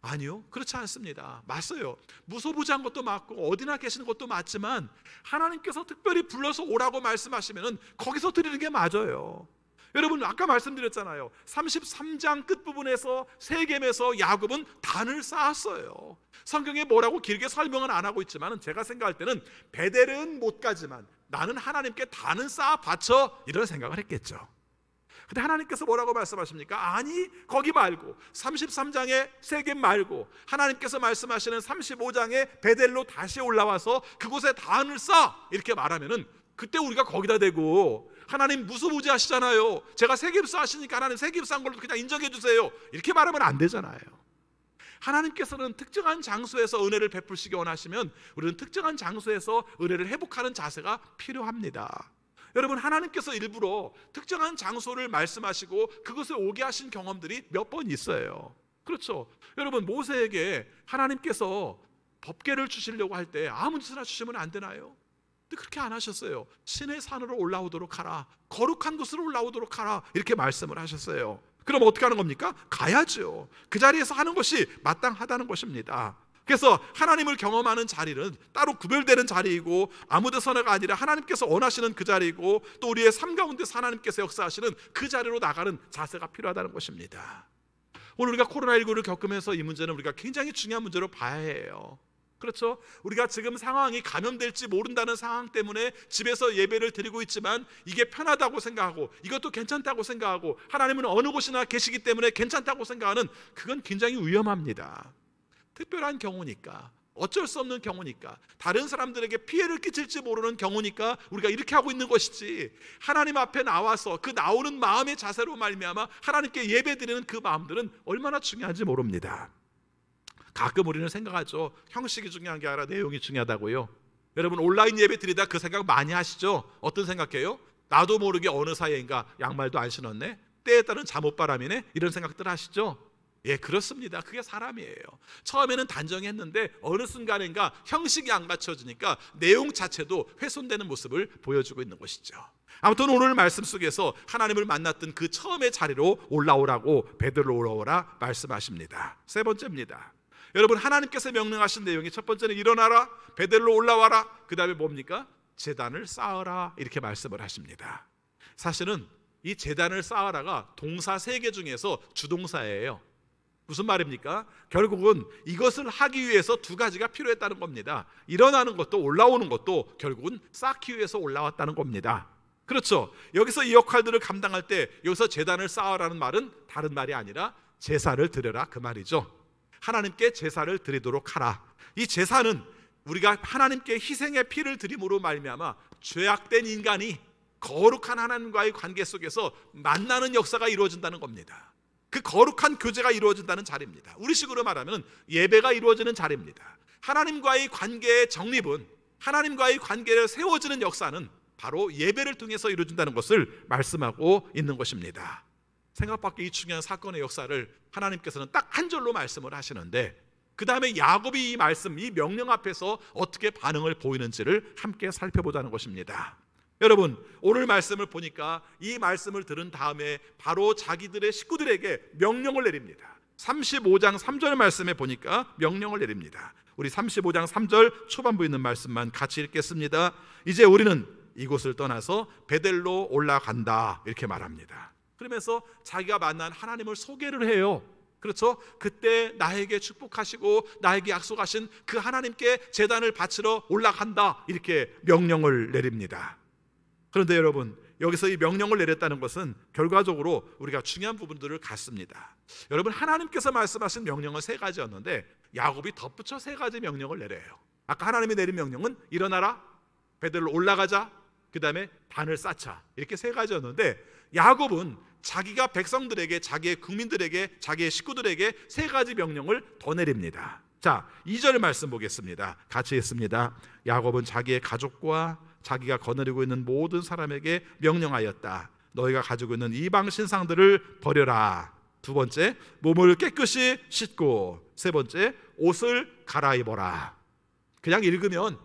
아니요, 그렇지 않습니다. 맞아요. 무소부지한 것도 맞고 어디나 계시는 것도 맞지만 하나님께서 특별히 불러서 오라고 말씀하시면 거기서 드리는 게 맞아요. 여러분, 아까 말씀드렸잖아요. 33장 끝부분에서 세겜에서 야곱은 단을 쌓았어요. 성경에 뭐라고 길게 설명은 안 하고 있지만 제가 생각할 때는 베델은 못 가지만 나는 하나님께 단은 쌓아 바쳐, 이런 생각을 했겠죠. 근데 하나님께서 뭐라고 말씀하십니까? 아니, 거기 말고 33장의 세겜 말고 하나님께서 말씀하시는 35장의 베델로 다시 올라와서 그곳에 단을 쌓아, 이렇게 말하면은 그때 우리가 거기다 대고 하나님 무소부지하시잖아요. 제가 세겜 쌓으시니까 하나님 세겜 쌓은 걸로 그냥 인정해 주세요, 이렇게 말하면 안 되잖아요. 하나님께서는 특정한 장소에서 은혜를 베풀시기 원하시면 우리는 특정한 장소에서 은혜를 회복하는 자세가 필요합니다. 여러분, 하나님께서 일부러 특정한 장소를 말씀하시고 그것에 오게 하신 경험들이 몇 번 있어요. 그렇죠. 여러분, 모세에게 하나님께서 법궤를 주시려고 할 때 아무 짓이나 주시면 안 되나요? 근데 그렇게 안 하셨어요. 신의 산으로 올라오도록 하라, 거룩한 곳으로 올라오도록 하라, 이렇게 말씀을 하셨어요. 그럼 어떻게 하는 겁니까? 가야죠. 그 자리에서 하는 것이 마땅하다는 것입니다. 그래서 하나님을 경험하는 자리는 따로 구별되는 자리이고 아무 데서나가 아니라 하나님께서 원하시는 그 자리이고 또 우리의 삶 가운데서 하나님께서 역사하시는 그 자리로 나가는 자세가 필요하다는 것입니다. 오늘 우리가 코로나19를 겪으면서 이 문제는 우리가 굉장히 중요한 문제로 봐야 해요. 그렇죠? 우리가 지금 상황이 감염될지 모른다는 상황 때문에 집에서 예배를 드리고 있지만 이게 편하다고 생각하고 이것도 괜찮다고 생각하고 하나님은 어느 곳이나 계시기 때문에 괜찮다고 생각하는, 그건 굉장히 위험합니다. 특별한 경우니까, 어쩔 수 없는 경우니까, 다른 사람들에게 피해를 끼칠지 모르는 경우니까 우리가 이렇게 하고 있는 것이지, 하나님 앞에 나와서 그 나오는 마음의 자세로 말미암아 하나님께 예배드리는 그 마음들은 얼마나 중요한지 모릅니다. 가끔 우리는 생각하죠. 형식이 중요한 게 아니라 내용이 중요하다고요. 여러분, 온라인 예배 드리다 그 생각 많이 하시죠? 어떤 생각해요? 나도 모르게 어느 사이인가 양말도 안 신었네, 때에 따른 잠옷바람이네, 이런 생각들 하시죠? 예, 그렇습니다. 그게 사람이에요. 처음에는 단정했는데 어느 순간인가 형식이 안 맞춰지니까 내용 자체도 훼손되는 모습을 보여주고 있는 것이죠. 아무튼 오늘 말씀 속에서 하나님을 만났던 그 처음의 자리로 올라오라고, 베델로 올라오라 말씀하십니다. 세 번째입니다. 여러분, 하나님께서 명령하신 내용이 첫 번째는 일어나라, 베델로 올라와라, 그 다음에 뭡니까? 제단을 쌓으라, 이렇게 말씀을 하십니다. 사실은 이 제단을 쌓으라가 동사 3개 중에서 주동사예요. 무슨 말입니까? 결국은 이것을 하기 위해서 2가지가 필요했다는 겁니다. 일어나는 것도 올라오는 것도 결국은 쌓기 위해서 올라왔다는 겁니다. 그렇죠? 여기서 이 역할들을 감당할 때 여기서 제단을 쌓으라는 말은 다른 말이 아니라 제사를 드려라, 그 말이죠. 하나님께 제사를 드리도록 하라. 이 제사는 우리가 하나님께 희생의 피를 드림으로 말미암아 죄악된 인간이 거룩한 하나님과의 관계 속에서 만나는 역사가 이루어진다는 겁니다. 그 거룩한 교제가 이루어진다는 자리입니다. 우리식으로 말하면 예배가 이루어지는 자리입니다. 하나님과의 관계의 정립은, 하나님과의 관계를 세워지는 역사는 바로 예배를 통해서 이루어진다는 것을 말씀하고 있는 것입니다. 생각밖에 이 중요한 사건의 역사를 하나님께서는 딱 한 절로 말씀을 하시는데, 그 다음에 야곱이 이 말씀, 이 명령 앞에서 어떻게 반응을 보이는지를 함께 살펴보자는 것입니다. 여러분, 오늘 말씀을 보니까 이 말씀을 들은 다음에 바로 자기들의 식구들에게 명령을 내립니다. 35장 3절 말씀에 보니까 명령을 내립니다. 우리 35장 3절 초반부에 있는 말씀만 같이 읽겠습니다. 이제 우리는 이곳을 떠나서 베델로 올라간다, 이렇게 말합니다. 그러면서 자기가 만난 하나님을 소개를 해요. 그렇죠? 그때 나에게 축복하시고 나에게 약속하신 그 하나님께 제단을 바치러 올라간다, 이렇게 명령을 내립니다. 그런데 여러분, 여기서 이 명령을 내렸다는 것은 결과적으로 우리가 중요한 부분들을 갖습니다. 여러분, 하나님께서 말씀하신 명령은 세 가지였는데 야곱이 덧붙여 세 가지 명령을 내려요. 아까 하나님이 내린 명령은 일어나라, 베들로 올라가자, 그 다음에 단을 쌓자, 이렇게 세 가지였는데 야곱은 자기가 백성들에게, 자기의 국민들에게, 자기의 식구들에게 세 가지 명령을 더 내립니다. 자, 2절 말씀 보겠습니다. 같이 읽습니다. 야곱은 자기의 가족과 자기가 거느리고 있는 모든 사람에게 명령하였다. 너희가 가지고 있는 이방 신상들을 버려라. 두 번째, 몸을 깨끗이 씻고, 세 번째, 옷을 갈아입어라. 그냥 읽으면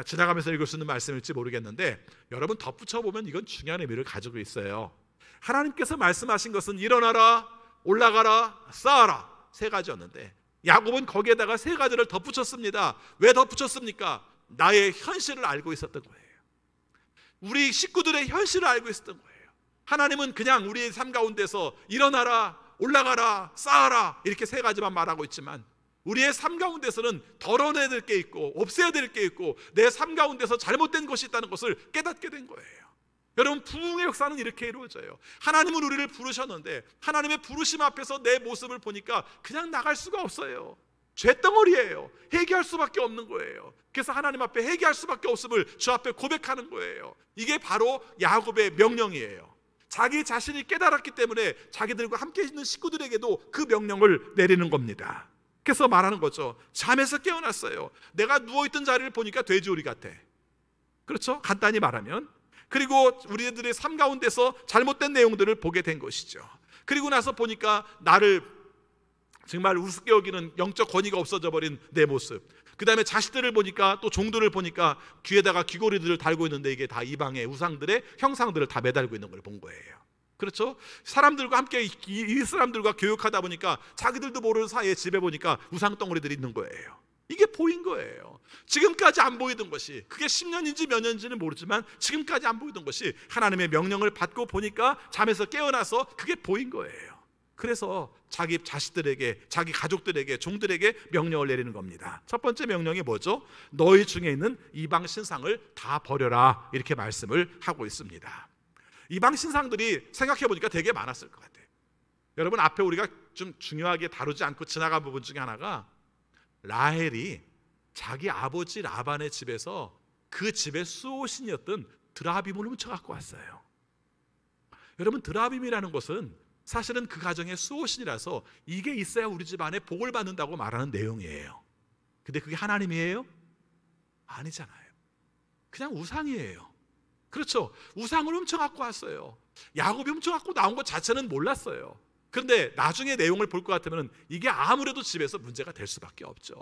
지나가면서 읽을 수 있는 말씀일지 모르겠는데 여러분 덧붙여 보면 이건 중요한 의미를 가지고 있어요. 하나님께서 말씀하신 것은 일어나라, 올라가라, 쌓아라, 세 가지였는데 야곱은 거기에다가 세 가지를 덧붙였습니다. 왜 덧붙였습니까? 나의 현실을 알고 있었던 거예요. 우리 식구들의 현실을 알고 있었던 거예요. 하나님은 그냥 우리의 삶 가운데서 일어나라, 올라가라, 쌓아라, 이렇게 세 가지만 말하고 있지만 우리의 삶 가운데서는 덜어내야 될 게 있고 없애야 될 게 있고 내 삶 가운데서 잘못된 것이 있다는 것을 깨닫게 된 거예요. 여러분, 부흥의 역사는 이렇게 이루어져요. 하나님은 우리를 부르셨는데 하나님의 부르심 앞에서 내 모습을 보니까 그냥 나갈 수가 없어요. 죄덩어리예요. 회개할 수밖에 없는 거예요. 그래서 하나님 앞에 회개할 수밖에 없음을 주 앞에 고백하는 거예요. 이게 바로 야곱의 명령이에요. 자기 자신이 깨달았기 때문에 자기들과 함께 있는 식구들에게도 그 명령을 내리는 겁니다. 그래서 말하는 거죠. 잠에서 깨어났어요. 내가 누워있던 자리를 보니까 돼지우리 같아. 그렇죠? 간단히 말하면. 그리고 우리들의 삶 가운데서 잘못된 내용들을 보게 된 것이죠. 그리고 나서 보니까 나를 정말 우습게 여기는 영적 권위가 없어져 버린 내 모습, 그 다음에 자식들을 보니까, 또 종들을 보니까 귀에다가 귀고리들을 달고 있는데 이게 다 이방의 우상들의 형상들을 다 매달고 있는 걸 본 거예요. 그렇죠? 사람들과 함께 이 사람들과 교육하다 보니까 자기들도 모르는 사이에 집에 보니까 우상 덩어리들이 있는 거예요. 이게 보인 거예요. 지금까지 안 보이던 것이, 그게 10년인지 몇 년인지는 모르지만 지금까지 안 보이던 것이 하나님의 명령을 받고 보니까 잠에서 깨어나서 그게 보인 거예요. 그래서 자기 자식들에게, 자기 가족들에게, 종들에게 명령을 내리는 겁니다. 첫 번째 명령이 뭐죠? 너희 중에 있는 이방 신상을 다 버려라, 이렇게 말씀을 하고 있습니다. 이방 신상들이 생각해 보니까 되게 많았을 것 같아요. 여러분, 앞에 우리가 좀 중요하게 다루지 않고 지나간 부분 중에 하나가 라헬이 자기 아버지 라반의 집에서 그 집의 수호신이었던 드라빔을 훔쳐갖고 왔어요. 여러분, 드라빔이라는 것은 사실은 그 가정의 수호신이라서 이게 있어야 우리 집안에 복을 받는다고 말하는 내용이에요. 근데 그게 하나님이에요? 아니잖아요. 그냥 우상이에요. 그렇죠? 우상을 훔쳐갖고 왔어요. 야곱이 훔쳐갖고 나온 것 자체는 몰랐어요. 그런데 나중에 내용을 볼 것 같으면 이게 아무래도 집에서 문제가 될 수밖에 없죠.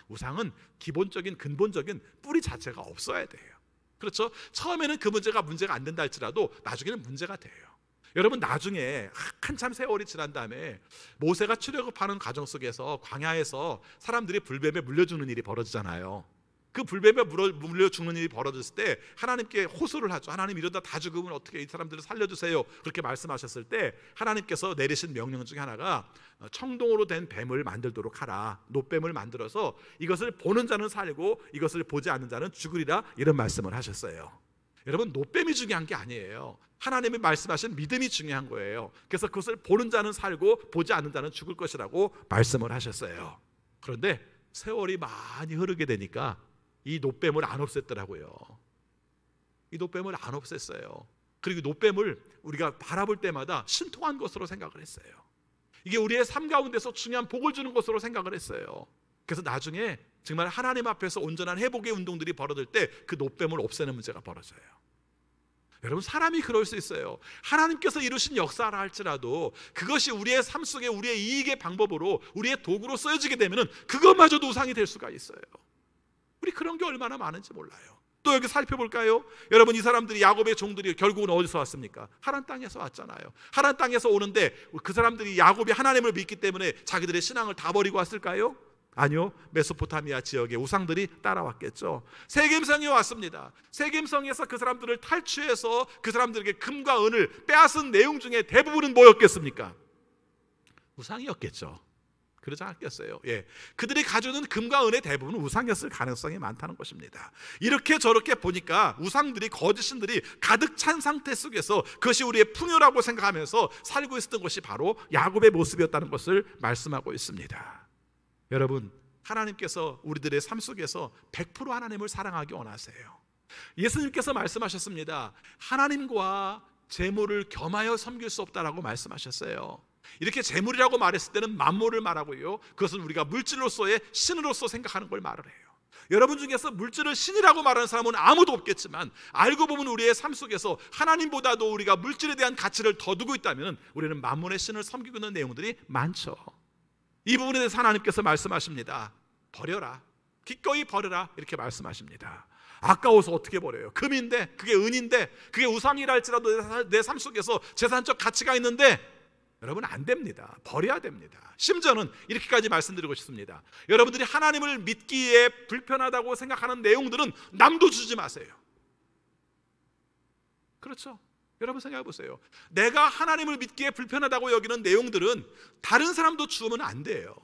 우상은 기본적인, 근본적인 뿌리 자체가 없어야 돼요. 그렇죠? 처음에는 그 문제가 안 된다 할지라도 나중에는 문제가 돼요. 여러분, 나중에 한참 세월이 지난 다음에 모세가 출애굽하는 과정 속에서 광야에서 사람들이 불뱀에 물려 죽는 일이 벌어지잖아요. 그 불뱀에 물려 죽는 일이 벌어졌을 때 하나님께 호소를 하죠. 하나님, 이러다 다 죽으면 어떻게, 이 사람들을 살려주세요, 그렇게 말씀하셨을 때 하나님께서 내리신 명령 중에 하나가 청동으로 된 뱀을 만들도록 하라. 놋뱀을 만들어서 이것을 보는 자는 살고 이것을 보지 않는 자는 죽으리라, 이런 말씀을 하셨어요. 여러분, 놋뱀이 중요한 게 아니에요. 하나님이 말씀하신 믿음이 중요한 거예요. 그래서 그것을 보는 자는 살고 보지 않는 자는 죽을 것이라고 말씀을 하셨어요. 그런데 세월이 많이 흐르게 되니까 이 놋뱀을 안 없앴더라고요. 이 놋뱀을 안 없앴어요. 그리고 놋뱀을 우리가 바라볼 때마다 신통한 것으로 생각을 했어요. 이게 우리의 삶 가운데서 중요한 복을 주는 것으로 생각을 했어요. 그래서 나중에 정말 하나님 앞에서 온전한 회복의 운동들이 벌어질 때 그 놋뱀을 없애는 문제가 벌어져요. 여러분, 사람이 그럴 수 있어요. 하나님께서 이루신 역사라 할지라도 그것이 우리의 삶 속에 우리의 이익의 방법으로, 우리의 도구로 쓰여지게 되면 그것마저도 우상이 될 수가 있어요. 우리 그런 게 얼마나 많은지 몰라요. 또 여기 살펴볼까요? 여러분, 이 사람들이, 야곱의 종들이 결국은 어디서 왔습니까? 하란 땅에서 왔잖아요. 하란 땅에서 오는데 그 사람들이 야곱이 하나님을 믿기 때문에 자기들의 신앙을 다 버리고 왔을까요? 아니요. 메소포타미아 지역의 우상들이 따라왔겠죠. 세겜성에 왔습니다. 세겜성에서 그 사람들을 탈취해서 그 사람들에게 금과 은을 빼앗은 내용 중에 대부분은 뭐였겠습니까? 우상이었겠죠. 그러지 않겠어요? 예, 그들이 가지고 있는 금과 은의 대부분 우상이었을 가능성이 많다는 것입니다. 이렇게 저렇게 보니까 우상들이, 거짓신들이 가득 찬 상태 속에서 그것이 우리의 풍요라고 생각하면서 살고 있었던 것이 바로 야곱의 모습이었다는 것을 말씀하고 있습니다. 여러분, 하나님께서 우리들의 삶 속에서 100% 하나님을 사랑하기 원하세요. 예수님께서 말씀하셨습니다. 하나님과 재물을 겸하여 섬길 수 없다라고 말씀하셨어요. 이렇게 재물이라고 말했을 때는 만물을 말하고요, 그것은 우리가 물질로서의 신으로서 생각하는 걸 말을 해요. 여러분 중에서 물질을 신이라고 말하는 사람은 아무도 없겠지만 알고 보면 우리의 삶 속에서 하나님보다도 우리가 물질에 대한 가치를 더 두고 있다면 우리는 만물의 신을 섬기고 있는 내용들이 많죠. 이 부분에 대해서 하나님께서 말씀하십니다. 버려라, 기꺼이 버려라, 이렇게 말씀하십니다. 아까워서 어떻게 버려요? 금인데, 그게 은인데, 그게 우상이라 할지라도 내 삶 속에서 재산적 가치가 있는데 여러분, 안 됩니다. 버려야 됩니다. 심지어는 이렇게까지 말씀드리고 싶습니다. 여러분들이 하나님을 믿기에 불편하다고 생각하는 내용들은 남도 주지 마세요. 그렇죠? 여러분 생각해 보세요. 내가 하나님을 믿기에 불편하다고 여기는 내용들은 다른 사람도 주면 안 돼요.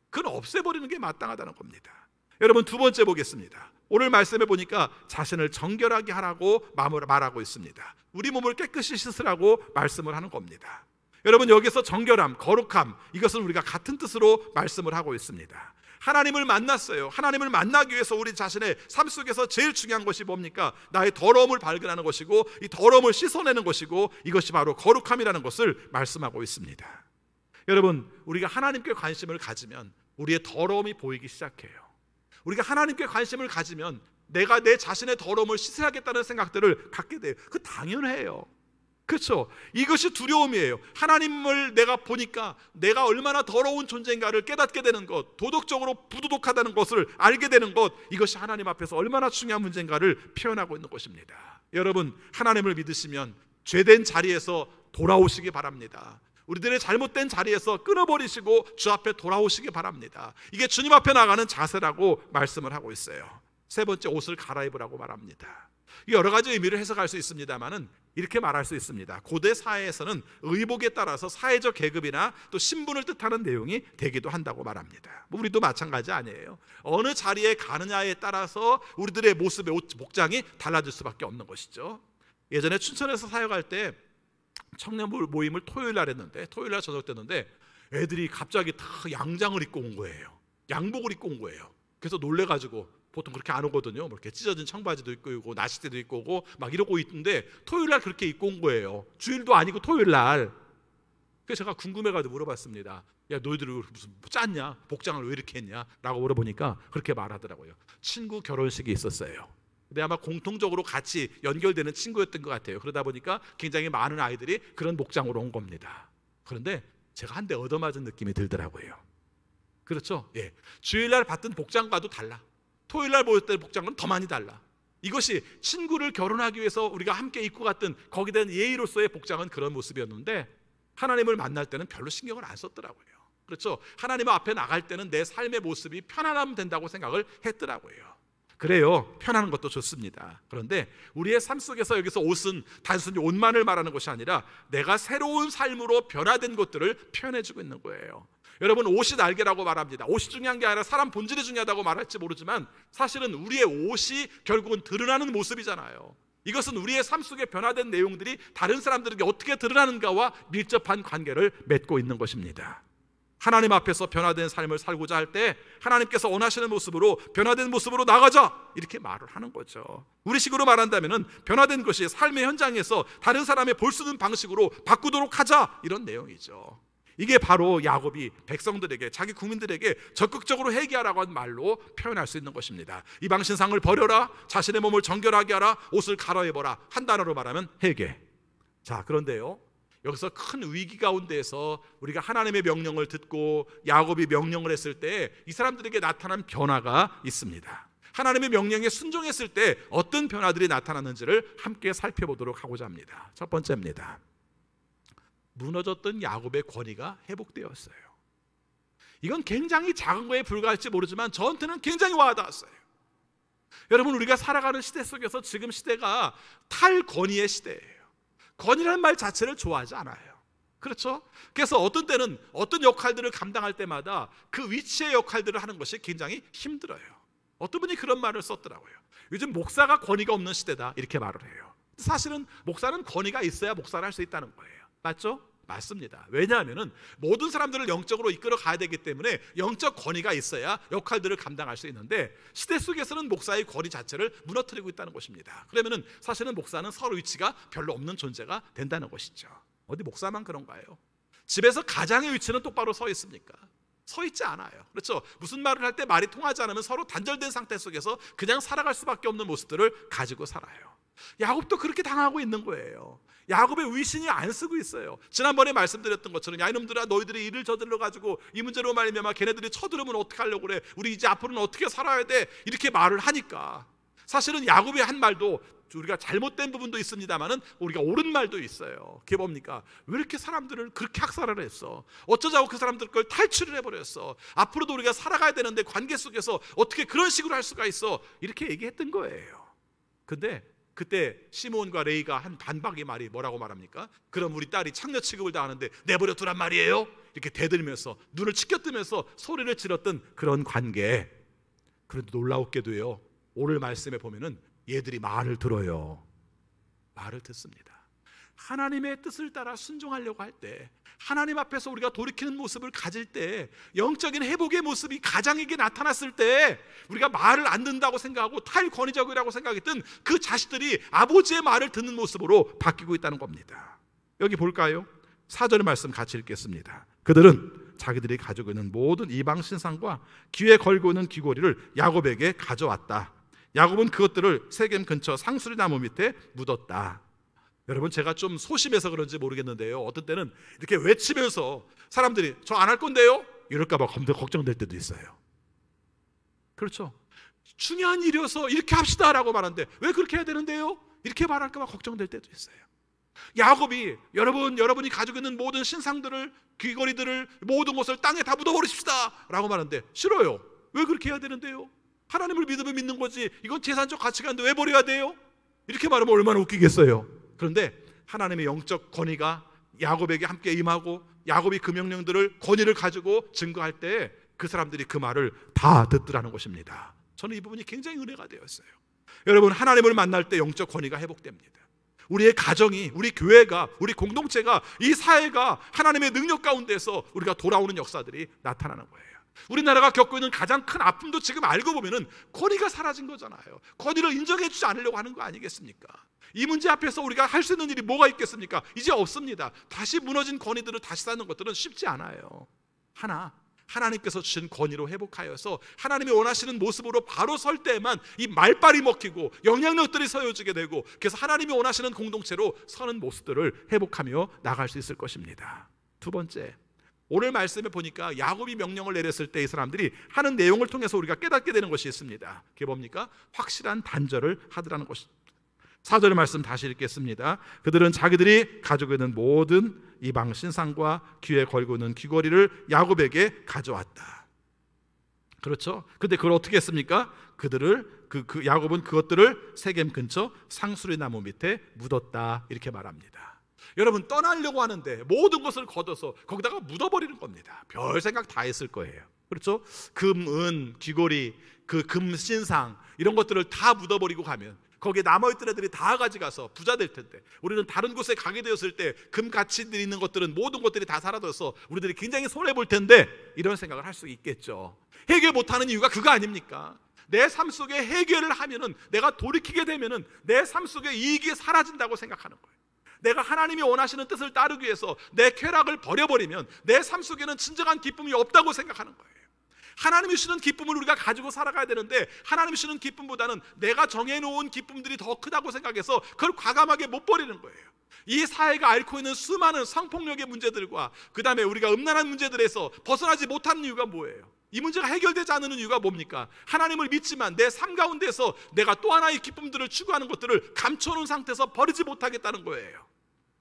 그건 없애버리는 게 마땅하다는 겁니다. 여러분, 두 번째 보겠습니다. 오늘 말씀해 보니까 자신을 정결하게 하라고 말하고 있습니다. 우리 몸을 깨끗이 씻으라고 말씀을 하는 겁니다. 여러분, 여기서 정결함, 거룩함, 이것은 우리가 같은 뜻으로 말씀을 하고 있습니다. 하나님을 만났어요. 하나님을 만나기 위해서 우리 자신의 삶 속에서 제일 중요한 것이 뭡니까? 나의 더러움을 발견하는 것이고, 이 더러움을 씻어내는 것이고, 이것이 바로 거룩함이라는 것을 말씀하고 있습니다. 여러분, 우리가 하나님께 관심을 가지면 우리의 더러움이 보이기 시작해요. 우리가 하나님께 관심을 가지면 내가 내 자신의 더러움을 씻어야겠다는 생각들을 갖게 돼요. 그 당연해요. 그렇죠? 이것이 두려움이에요. 하나님을 내가 보니까 내가 얼마나 더러운 존재인가를 깨닫게 되는 것, 도덕적으로 부도덕하다는 것을 알게 되는 것, 이것이 하나님 앞에서 얼마나 중요한 문제인가를 표현하고 있는 것입니다. 여러분, 하나님을 믿으시면 죄된 자리에서 돌아오시기 바랍니다. 우리들의 잘못된 자리에서 끊어버리시고 주 앞에 돌아오시기 바랍니다. 이게 주님 앞에 나가는 자세라고 말씀을 하고 있어요. 세 번째, 옷을 갈아입으라고 말합니다. 여러 가지 의미를 해석할 수 있습니다만은 이렇게 말할 수 있습니다. 고대 사회에서는 의복에 따라서 사회적 계급이나 또 신분을 뜻하는 내용이 되기도 한다고 말합니다. 우리도 마찬가지 아니에요. 어느 자리에 가느냐에 따라서 우리들의 모습의 복장이 달라질 수밖에 없는 것이죠. 예전에 춘천에서 사역할 때 청년 모임을 토요일 날 했는데, 토요일 날 저녁 때였는데 애들이 갑자기 다 양장을 입고 온 거예요. 양복을 입고 온 거예요. 그래서 놀래가지고, 보통 그렇게 안 오거든요. 뭐 이렇게 찢어진 청바지도 입고 오고 나시대도 입고 오고 막 이러고 있는데 토요일 날 그렇게 입고 온 거예요. 주일도 아니고 토요일 날. 그래서 제가 궁금해가지고 물어봤습니다. 야, 너희들 무슨 짰냐? 복장을 왜 이렇게 했냐? 라고 물어보니까 그렇게 말하더라고요. 친구 결혼식이 있었어요. 근데 아마 공통적으로 같이 연결되는 친구였던 것 같아요. 그러다 보니까 굉장히 많은 아이들이 그런 복장으로 온 겁니다. 그런데 제가 한 대 얻어맞은 느낌이 들더라고요. 그렇죠? 예. 주일날 봤던 복장과도 달라. 토요일날 보였던 복장은 더 많이 달라. 이것이 친구를 결혼하기 위해서 우리가 함께 입고 갔던 거기에 대한 예의로서의 복장은 그런 모습이었는데, 하나님을 만날 때는 별로 신경을 안 썼더라고요. 그렇죠? 하나님 앞에 나갈 때는 내 삶의 모습이 편안하면 된다고 생각을 했더라고요. 그래요, 편안한 것도 좋습니다. 그런데 우리의 삶 속에서 여기서 옷은 단순히 옷만을 말하는 것이 아니라 내가 새로운 삶으로 변화된 것들을 표현해주고 있는 거예요. 여러분, 옷이 날개라고 말합니다. 옷이 중요한 게 아니라 사람 본질이 중요하다고 말할지 모르지만 사실은 우리의 옷이 결국은 드러나는 모습이잖아요. 이것은 우리의 삶 속에 변화된 내용들이 다른 사람들에게 어떻게 드러나는가와 밀접한 관계를 맺고 있는 것입니다. 하나님 앞에서 변화된 삶을 살고자 할 때 하나님께서 원하시는 모습으로, 변화된 모습으로 나가자, 이렇게 말을 하는 거죠. 우리식으로 말한다면 변화된 것이 삶의 현장에서 다른 사람의 볼 수 있는 방식으로 바꾸도록 하자, 이런 내용이죠. 이게 바로 야곱이 백성들에게, 자기 국민들에게 적극적으로 회개하라고 한 말로 표현할 수 있는 것입니다. 이방신상을 버려라, 자신의 몸을 정결하게 하라, 옷을 갈아입어라. 한 단어로 말하면 회개. 자, 그런데요, 여기서 큰 위기 가운데에서 우리가 하나님의 명령을 듣고 야곱이 명령을 했을 때 이 사람들에게 나타난 변화가 있습니다. 하나님의 명령에 순종했을 때 어떤 변화들이 나타났는지를 함께 살펴보도록 하고자 합니다. 첫 번째입니다. 무너졌던 야곱의 권위가 회복되었어요. 이건 굉장히 작은 거에 불과할지 모르지만 저한테는 굉장히 와닿았어요. 여러분, 우리가 살아가는 시대 속에서 지금 시대가 탈권위의 시대예요. 권위라는 말 자체를 좋아하지 않아요. 그렇죠? 그래서 어떤 때는 어떤 역할들을 감당할 때마다 그 위치의 역할들을 하는 것이 굉장히 힘들어요. 어떤 분이 그런 말을 썼더라고요. 요즘 목사가 권위가 없는 시대다, 이렇게 말을 해요. 사실은 목사는 권위가 있어야 목사를 할 수 있다는 거예요. 맞죠? 맞습니다. 왜냐하면 모든 사람들을 영적으로 이끌어 가야 되기 때문에 영적 권위가 있어야 역할들을 감당할 수 있는데, 시대 속에서는 목사의 권위 자체를 무너뜨리고 있다는 것입니다. 그러면 사실은 목사는 서로 위치가 별로 없는 존재가 된다는 것이죠. 어디 목사만 그런가요? 집에서 가장의 위치는 똑바로 서 있습니까? 서 있지 않아요. 그렇죠? 무슨 말을 할 때 말이 통하지 않으면 서로 단절된 상태 속에서 그냥 살아갈 수밖에 없는 모습들을 가지고 살아요. 야곱도 그렇게 당하고 있는 거예요. 야곱의 위신이 안 쓰고 있어요. 지난번에 말씀드렸던 것처럼, 야 이놈들아, 너희들이 일을 저질러 가지고 이 문제로 말미암아 걔네들이 쳐들으면 어떻게 하려고 그래, 우리 이제 앞으로는 어떻게 살아야 돼, 이렇게 말을 하니까 사실은 야곱이 한 말도 우리가 잘못된 부분도 있습니다만은 우리가 옳은 말도 있어요. 그게 뭡니까? 왜 이렇게 사람들을 그렇게 학살을 했어? 어쩌자고 그 사람들 걸 탈출을 해버렸어? 앞으로도 우리가 살아가야 되는데 관계 속에서 어떻게 그런 식으로 할 수가 있어? 이렇게 얘기했던 거예요. 근데 그때 시몬과 레이가 한 반박의 말이 뭐라고 말합니까? 그럼 우리 딸이 창녀 취급을 당하는데 내버려 두란 말이에요? 이렇게 대들면서 눈을 치켜뜨면서 소리를 질렀던 그런 관계. 그런데 놀라웠게도요, 오늘 말씀에 보면은 얘들이 말을 들어요. 말을 듣습니다. 하나님의 뜻을 따라 순종하려고 할 때, 하나님 앞에서 우리가 돌이키는 모습을 가질 때, 영적인 회복의 모습이 가장에게 나타났을 때, 우리가 말을 안 듣는다고 생각하고 탈권위적이라고 생각했던 그 자식들이 아버지의 말을 듣는 모습으로 바뀌고 있다는 겁니다. 여기 볼까요? 4절 말씀 같이 읽겠습니다. 그들은 자기들이 가지고 있는 모든 이방 신상과 귀에 걸고 있는 귀고리를 야곱에게 가져왔다. 야곱은 그것들을 세겜 근처 상수리 나무 밑에 묻었다. 여러분, 제가 좀 소심해서 그런지 모르겠는데요, 어떤 때는 이렇게 외치면서 사람들이 저 안 할 건데요? 이럴까 봐 걱정될 때도 있어요. 그렇죠? 중요한 일이어서 이렇게 합시다 라고 말하는데 왜 그렇게 해야 되는데요? 이렇게 말할까 봐 걱정될 때도 있어요. 야곱이 여러분이 가지고 있는 모든 신상들을, 귀걸이들을, 모든 것을 땅에 다 묻어버리십시다 라고 말하는데 싫어요. 왜 그렇게 해야 되는데요? 하나님을 믿으면 믿는 거지, 이건 재산적 가치가 있는데 왜 버려야 돼요? 이렇게 말하면 얼마나 웃기겠어요. 그런데 하나님의 영적 권위가 야곱에게 함께 임하고 야곱이 그 명령들을, 권위를 가지고 증거할 때 그 사람들이 그 말을 다 듣더라는 것입니다. 저는 이 부분이 굉장히 은혜가 되었어요. 여러분, 하나님을 만날 때 영적 권위가 회복됩니다. 우리의 가정이, 우리 교회가, 우리 공동체가, 이 사회가 하나님의 능력 가운데서 우리가 돌아오는 역사들이 나타나는 거예요. 우리나라가 겪고 있는 가장 큰 아픔도 지금 알고 보면은 권위가 사라진 거잖아요. 권위를 인정해 주지 않으려고 하는 거 아니겠습니까? 이 문제 앞에서 우리가 할 수 있는 일이 뭐가 있겠습니까? 이제 없습니다. 다시 무너진 권위들을 다시 쌓는 것들은 쉽지 않아요. 하나님께서 주신 권위로 회복하여서 하나님이 원하시는 모습으로 바로 설 때에만 이 말빨이 먹히고 영향력들이 서여지게 되고, 그래서 하나님이 원하시는 공동체로 서는 모습들을 회복하며 나갈 수 있을 것입니다. 두 번째, 오늘 말씀에 보니까 야곱이 명령을 내렸을 때 이 사람들이 하는 내용을 통해서 우리가 깨닫게 되는 것이 있습니다. 그게 뭡니까? 확실한 단절을 하더라는 것입니다. 4절 말씀 다시 읽겠습니다. 그들은 자기들이 가지고 있는 모든 이방 신상과 귀에 걸고 있는 귀걸이를 야곱에게 가져왔다. 그렇죠? 근데 그걸 어떻게 했습니까? 야곱은 그것들을 세겜 근처 상수리 나무 밑에 묻었다, 이렇게 말합니다. 여러분, 떠나려고 하는데 모든 것을 걷어서 거기다가 묻어버리는 겁니다. 별 생각 다 했을 거예요. 그렇죠? 금, 은, 귀걸이, 그 금 신상, 이런 것들을 다 묻어버리고 가면 거기에 남아있던 애들이 다 가져가서 부자 될 텐데, 우리는 다른 곳에 가게 되었을 때 금 가치들이 있는 것들은, 모든 것들이 다 사라져서 우리들이 굉장히 손해볼 텐데, 이런 생각을 할 수 있겠죠. 해결 못하는 이유가 그거 아닙니까? 내 삶 속에 해결을 하면은, 내가 돌이키게 되면은 내 삶 속에 이익이 사라진다고 생각하는 거예요. 내가 하나님이 원하시는 뜻을 따르기 위해서 내 쾌락을 버려버리면 내 삶 속에는 진정한 기쁨이 없다고 생각하는 거예요. 하나님이 주시는 기쁨을 우리가 가지고 살아가야 되는데, 하나님이 주시는 기쁨보다는 내가 정해놓은 기쁨들이 더 크다고 생각해서 그걸 과감하게 못 버리는 거예요. 이 사회가 앓고 있는 수많은 성폭력의 문제들과 그 다음에 우리가 음란한 문제들에서 벗어나지 못하는 이유가 뭐예요? 이 문제가 해결되지 않는 이유가 뭡니까? 하나님을 믿지만 내 삶 가운데서 내가 또 하나의 기쁨들을 추구하는 것들을 감춰놓은 상태에서 버리지 못하겠다는 거예요.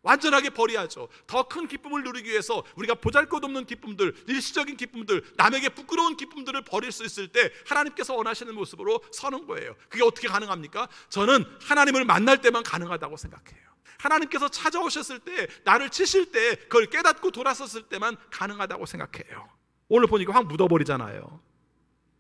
완전하게 버려야죠. 더 큰 기쁨을 누리기 위해서 우리가 보잘것없는 기쁨들, 일시적인 기쁨들, 남에게 부끄러운 기쁨들을 버릴 수 있을 때 하나님께서 원하시는 모습으로 서는 거예요. 그게 어떻게 가능합니까? 저는 하나님을 만날 때만 가능하다고 생각해요. 하나님께서 찾아오셨을 때, 나를 치실 때, 그걸 깨닫고 돌아섰을 때만 가능하다고 생각해요. 오늘 보니까 확 묻어버리잖아요.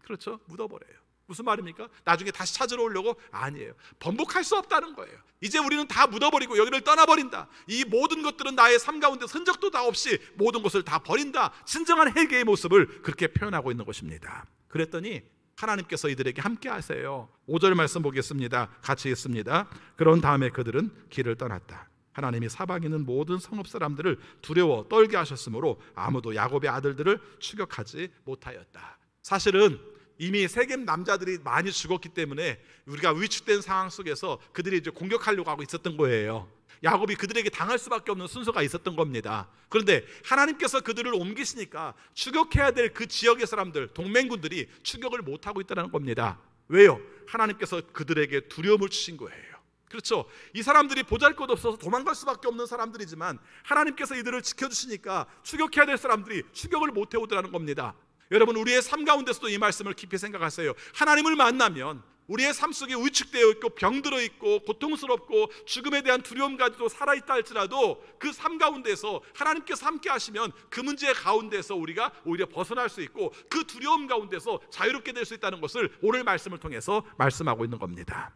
그렇죠? 묻어버려요. 무슨 말입니까? 나중에 다시 찾으러 오려고? 아니에요. 번복할 수 없다는 거예요. 이제 우리는 다 묻어버리고 여기를 떠나버린다. 이 모든 것들은 나의 삶 가운데 흔적도 다 없이 모든 것을 다 버린다. 진정한 회개의 모습을 그렇게 표현하고 있는 것입니다. 그랬더니 하나님께서 이들에게 함께 하세요. 5절 말씀 보겠습니다. 같이 읽습니다. 그런 다음에 그들은 길을 떠났다. 하나님이 사방에 있는 모든 성읍 사람들을 두려워 떨게 하셨으므로 아무도 야곱의 아들들을 추격하지 못하였다. 사실은 이미 세겜 남자들이 많이 죽었기 때문에 우리가 위축된 상황 속에서 그들이 이제 공격하려고 하고 있었던 거예요. 야곱이 그들에게 당할 수밖에 없는 순서가 있었던 겁니다. 그런데 하나님께서 그들을 옮기시니까 추격해야 될 그 지역의 사람들, 동맹군들이 추격을 못하고 있다는 겁니다. 왜요? 하나님께서 그들에게 두려움을 주신 거예요. 그렇죠? 이 사람들이 보잘것없어서 도망갈 수밖에 없는 사람들이지만 하나님께서 이들을 지켜주시니까 추격해야 될 사람들이 추격을 못 해오더라는 겁니다. 여러분, 우리의 삶 가운데서도 이 말씀을 깊이 생각하세요. 하나님을 만나면 우리의 삶 속에 위축되어 있고 병들어 있고 고통스럽고 죽음에 대한 두려움 가지고 살아있다 할지라도 그 삶 가운데서 하나님께서 함께 하시면 그 문제 가운데서 우리가 오히려 벗어날 수 있고 그 두려움 가운데서 자유롭게 될 수 있다는 것을 오늘 말씀을 통해서 말씀하고 있는 겁니다.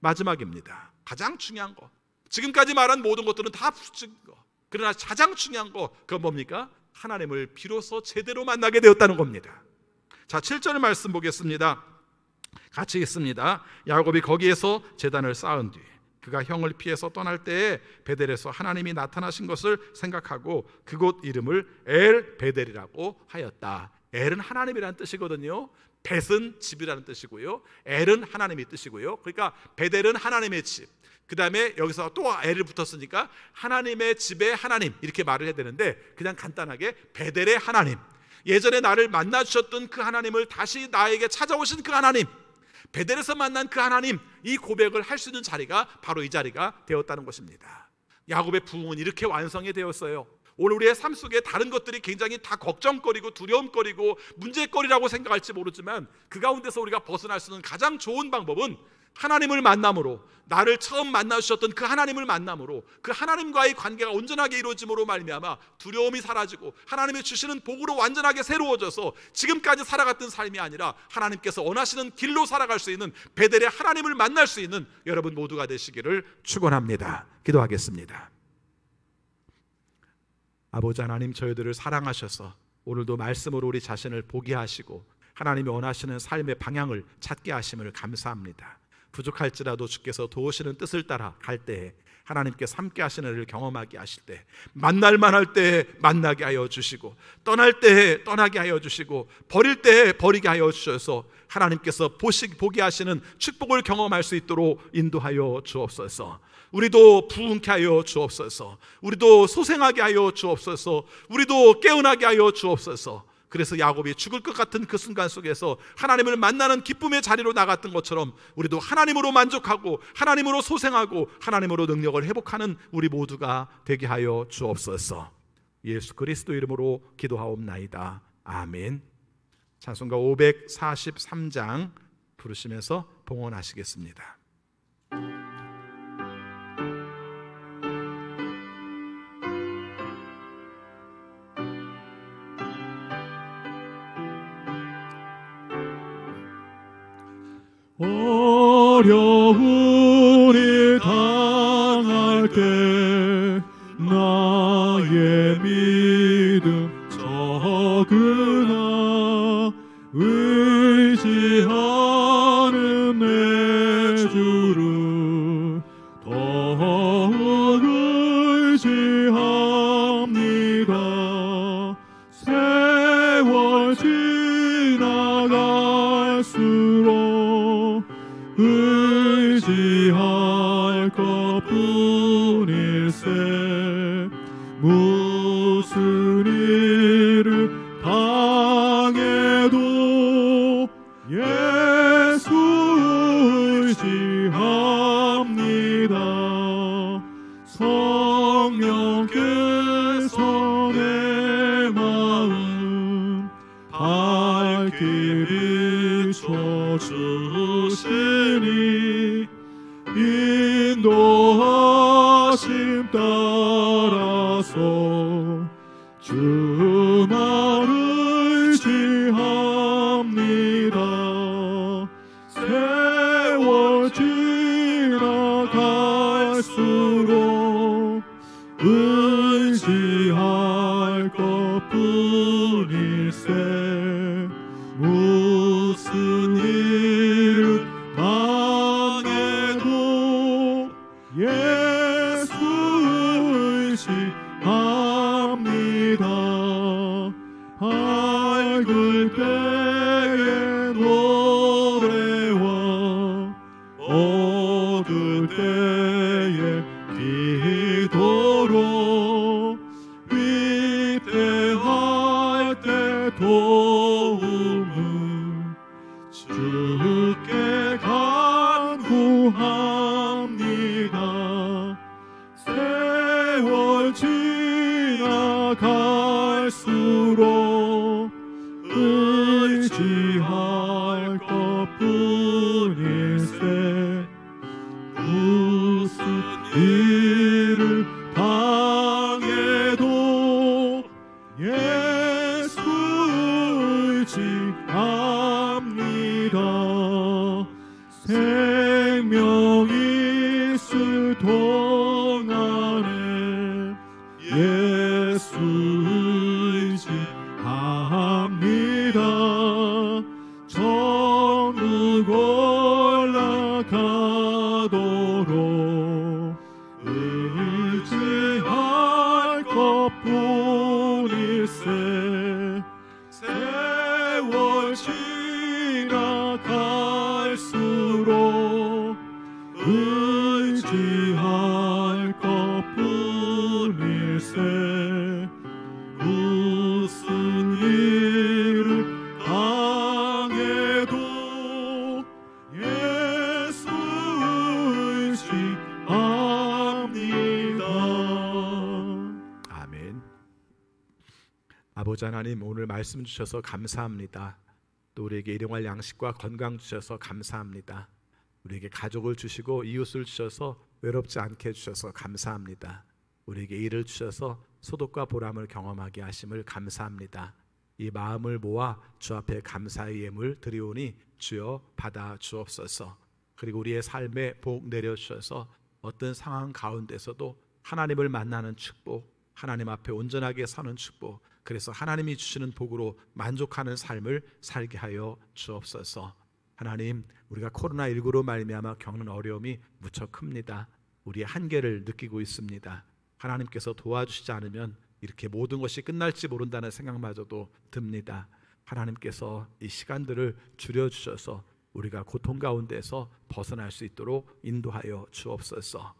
마지막입니다. 가장 중요한 거, 지금까지 말한 모든 것들은 다 부수적인 거, 그러나 가장 중요한 거, 그건 뭡니까? 하나님을 비로소 제대로 만나게 되었다는 겁니다. 자, 7절 말씀 보겠습니다. 같이 읽습니다. 야곱이 거기에서 제단을 쌓은 뒤 그가 형을 피해서 떠날 때에 베델에서 하나님이 나타나신 것을 생각하고 그곳 이름을 엘 베델이라고 하였다. 엘은 하나님이라는 뜻이거든요. 벳은 집이라는 뜻이고요, 엘은 하나님의 뜻이고요. 그러니까 베델은 하나님의 집, 그 다음에 여기서 또 엘을 붙었으니까 하나님의 집의 하나님, 이렇게 말을 해야 되는데 그냥 간단하게 베델의 하나님, 예전에 나를 만나주셨던 그 하나님을 다시 나에게 찾아오신 그 하나님, 베델에서 만난 그 하나님, 이 고백을 할 수 있는 자리가 바로 이 자리가 되었다는 것입니다. 야곱의 부흥은 이렇게 완성이 되었어요. 오늘 우리의 삶 속에 다른 것들이 굉장히 다 걱정거리고 두려움거리고 문제거리라고 생각할지 모르지만 그 가운데서 우리가 벗어날 수 있는 가장 좋은 방법은 하나님을 만남으로, 나를 처음 만나주셨던 그 하나님을 만남으로, 그 하나님과의 관계가 온전하게 이루어짐으로 말미암아 두려움이 사라지고 하나님이 주시는 복으로 완전하게 새로워져서 지금까지 살아갔던 삶이 아니라 하나님께서 원하시는 길로 살아갈 수 있는 베델의 하나님을 만날 수 있는 여러분 모두가 되시기를 축원합니다. 기도하겠습니다. 아버지 하나님, 저희들을 사랑하셔서 오늘도 말씀으로 우리 자신을 보게 하시고 하나님이 원하시는 삶의 방향을 찾게 하심을 감사합니다. 부족할지라도 주께서 도우시는 뜻을 따라 갈 때에 하나님께서 함께 하시는 일을 경험하게 하실 때, 만날 만할 때 만나게 하여 주시고, 떠날 때 떠나게 하여 주시고, 버릴 때 버리게 하여 주셔서 하나님께서 보게 하시는 축복을 경험할 수 있도록 인도하여 주옵소서. 우리도 부흥케 하여 주옵소서. 우리도 소생하게 하여 주옵소서. 우리도 깨어나게 하여 주옵소서. 그래서 야곱이 죽을 것 같은 그 순간 속에서 하나님을 만나는 기쁨의 자리로 나갔던 것처럼 우리도 하나님으로 만족하고 하나님으로 소생하고 하나님으로 능력을 회복하는 우리 모두가 되게 하여 주옵소서. 예수 그리스도 이름으로 기도하옵나이다. 아멘. 찬송가 543장 부르시면서 봉헌하시겠습니다. 어려운 일 당할 때 나의 믿음 적으나 의지하는 내 주를 더욱 의지합니다. 세월 지나갈수록 의지할 것뿐일세. 무슨 일을 당해도 예수 의지합니다. 성령께서 내 마음 밝게 비춰주시니 인도하시 주옵소서. 주만을 지합니다. 세월 지나갈수록 의지할 것뿐일세. 무슨 일을 당해도 예수 의지합니다. 밝을 때의 노래와 어두울 때의 기도로 위태할 때 도움은 주께 간구합니다. 세월 지나갈수록 의지할 것뿐일세. 무슨 일을 당해도 예수 의지합니다. 생명이 있을 동안에 예수 의지합니다. 천국 올라가도록 의지할 것뿐일세. 세월 지나갈수록 의지할 것뿐일세. 무슨 일을 당해도 예수 의지합니다. 아멘. 아버지 하나님, 오늘 말씀 주셔서 감사합니다. 또 우리에게 일용할 양식과 건강 주셔서 감사합니다. 우리에게 가족을 주시고 이웃을 주셔서 외롭지 않게 해주셔서 감사합니다. 우리에게 일을 주셔서 소득과 보람을 경험하게 하심을 감사합니다. 이 마음을 모아 주 앞에 감사의 예물 드리오니 주여 받아 주옵소서. 그리고 우리의 삶에 복 내려주셔서 어떤 상황 가운데서도 하나님을 만나는 축복, 하나님 앞에 온전하게 서는 축복, 그래서 하나님이 주시는 복으로 만족하는 삶을 살게 하여 주옵소서. 하나님, 우리가 코로나19로 말미암아 겪는 어려움이 무척 큽니다. 우리의 한계를 느끼고 있습니다. 하나님께서 도와주시지 않으면 이렇게 모든 것이 끝날지 모른다는 생각마저도 듭니다. 하나님께서 이 시간들을 줄여주셔서 우리가 고통 가운데서 벗어날 수 있도록 인도하여 주옵소서.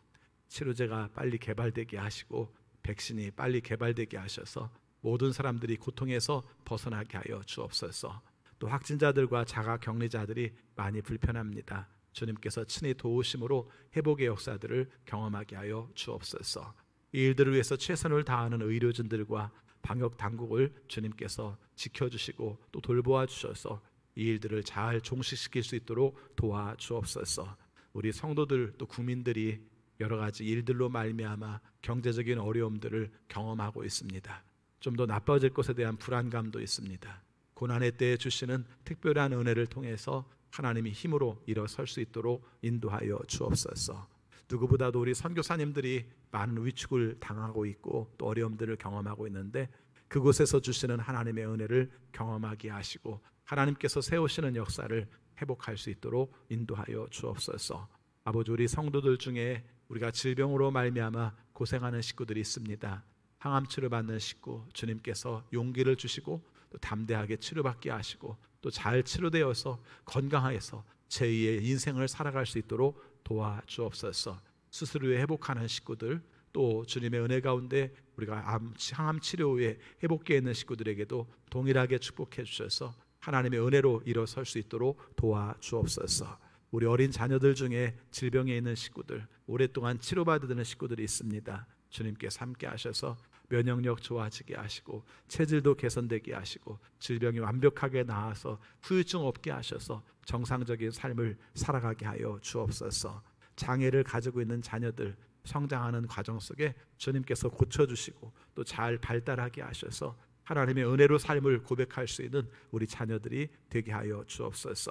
치료제가 빨리 개발되게 하시고 백신이 빨리 개발되게 하셔서 모든 사람들이 고통에서 벗어나게 하여 주옵소서. 또 확진자들과 자가격리자들이 많이 불편합니다. 주님께서 친히 도우심으로 회복의 역사들을 경험하게 하여 주옵소서. 이 일들을 위해서 최선을 다하는 의료진들과 방역 당국을 주님께서 지켜주시고 또 돌보아 주셔서 이 일들을 잘 종식시킬 수 있도록 도와주옵소서. 우리 성도들 또 국민들이 여러 가지 일들로 말미암아 경제적인 어려움들을 경험하고 있습니다. 좀 더 나빠질 것에 대한 불안감도 있습니다. 고난의 때에 주시는 특별한 은혜를 통해서 하나님이 힘으로 일어설 수 있도록 인도하여 주옵소서. 누구보다도 우리 선교사님들이 많은 위축을 당하고 있고 또 어려움들을 경험하고 있는데 그곳에서 주시는 하나님의 은혜를 경험하게 하시고 하나님께서 세우시는 역사를 회복할 수 있도록 인도하여 주옵소서. 아버지, 우리 성도들 중에 우리가 질병으로 말미암아 고생하는 식구들이 있습니다. 항암 치료받는 식구, 주님께서 용기를 주시고 또 담대하게 치료받게 하시고 또 잘 치료되어서 건강해서 제2의 인생을 살아갈 수 있도록 도와주옵소서. 수술 후에 회복하는 식구들, 또 주님의 은혜 가운데 우리가 항암 치료 후에 회복기에 있는 식구들에게도 동일하게 축복해 주셔서 하나님의 은혜로 일어설 수 있도록 도와주옵소서. 우리 어린 자녀들 중에 질병에 있는 식구들, 오랫동안 치료받는 식구들이 있습니다. 주님께서 함께 하셔서 면역력 좋아지게 하시고 체질도 개선되게 하시고 질병이 완벽하게 나아서 후유증 없게 하셔서 정상적인 삶을 살아가게 하여 주옵소서. 장애를 가지고 있는 자녀들 성장하는 과정 속에 주님께서 고쳐주시고 또 잘 발달하게 하셔서 하나님의 은혜로 삶을 고백할 수 있는 우리 자녀들이 되게 하여 주옵소서.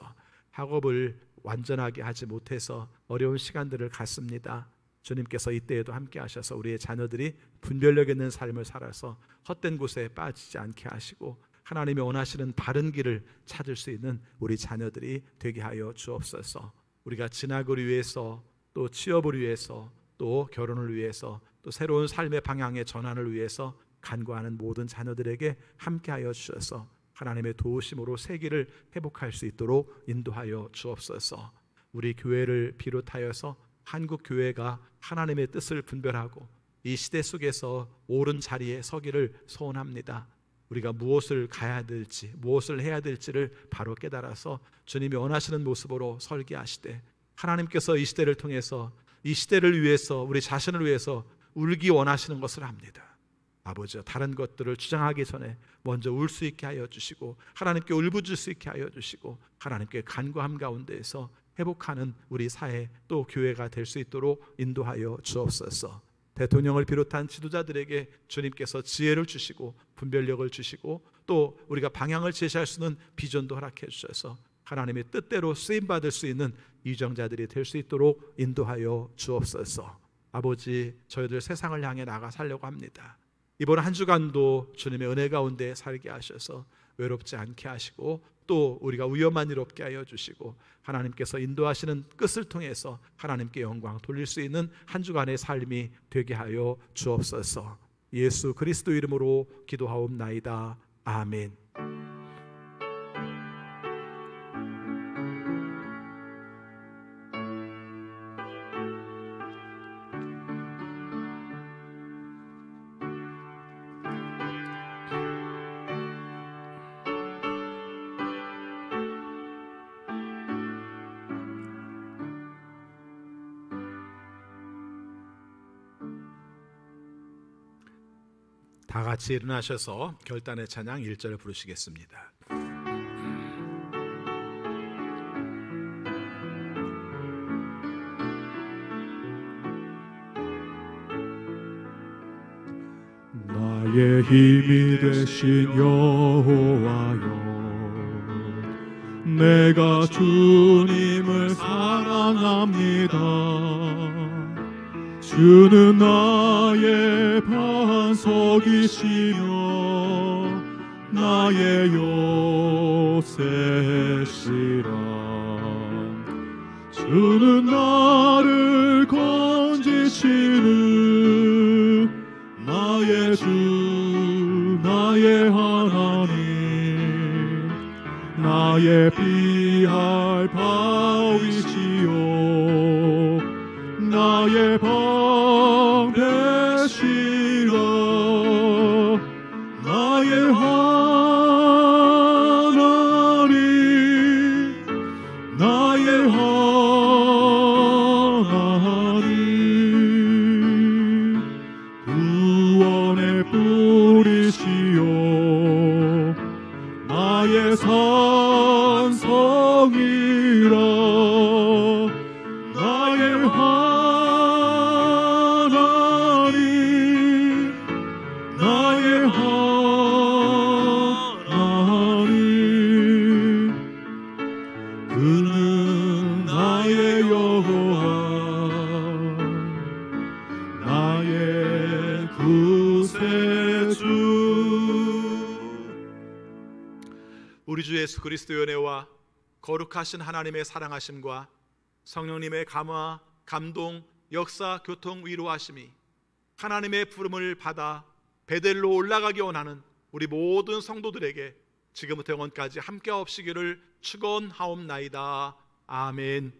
학업을 완전하게 하지 못해서 어려운 시간들을 갖습니다. 주님께서 이때에도 함께 하셔서 우리의 자녀들이 분별력 있는 삶을 살아서 헛된 곳에 빠지지 않게 하시고 하나님이 원하시는 바른 길을 찾을 수 있는 우리 자녀들이 되게 하여 주옵소서. 우리가 진학을 위해서, 또 취업을 위해서, 또 결혼을 위해서, 또 새로운 삶의 방향의 전환을 위해서 간구하는 모든 자녀들에게 함께하여 주셔서 하나님의 도우심으로 새 길을 회복할 수 있도록 인도하여 주옵소서. 우리 교회를 비롯하여서 한국 교회가 하나님의 뜻을 분별하고 이 시대 속에서 옳은 자리에 서기를 소원합니다. 우리가 무엇을 가야 될지, 무엇을 해야 될지를 바로 깨달아서 주님이 원하시는 모습으로 설계하시되 하나님께서 이 시대를 통해서 이 시대를 위해서, 우리 자신을 위해서 울기 원하시는 것을 합니다. 아버지여, 다른 것들을 주장하기 전에 먼저 울 수 있게 하여 주시고 하나님께 울부짖을 수 있게 하여 주시고 하나님께 간구함 가운데에서 회복하는 우리 사회 또 교회가 될 수 있도록 인도하여 주옵소서. 대통령을 비롯한 지도자들에게 주님께서 지혜를 주시고 분별력을 주시고 또 우리가 방향을 제시할 수 있는 비전도 허락해 주셔서 하나님의 뜻대로 쓰임받을 수 있는 유정자들이 될 수 있도록 인도하여 주옵소서. 아버지, 저희들 세상을 향해 나가 살려고 합니다. 이번 한 주간도 주님의 은혜 가운데 살게 하셔서 외롭지 않게 하시고 또 우리가 위험한 일 없게 하여 주시고 하나님께서 인도하시는 끝을 통해서 하나님께 영광 돌릴 수 있는 한 주간의 삶이 되게 하여 주옵소서. 예수 그리스도 이름으로 기도하옵나이다. 아멘. 다 같이 일어나셔서 결단의 찬양 1절을 부르시겠습니다. 나의 힘이 되신 여호와여, 내가 주님을 사랑합니다. 주는 나의 반석이시며 나의 요새시라. 주는 나를 건지시는 나의 주 나의 하나님, 나의 피할 바위시요 나의 방 되시라. 나의 하나님, 나의 하나님, 구원의 뿌리시요 나의 산성이라. 나의 하나님, 나의 하나님, 그는 나의 여호와, 나의 구세주. 우리 주 예수 그리스도의 은혜와 거룩하신 하나님의 사랑하심과 성령님의 감화, 감동, 역사, 교통, 위로하심이 하나님의 부름을 받아 베델로 올라가기 원하는 우리 모든 성도들에게 지금부터 영원까지 함께 하옵시기를 축원하옵나이다. 아멘.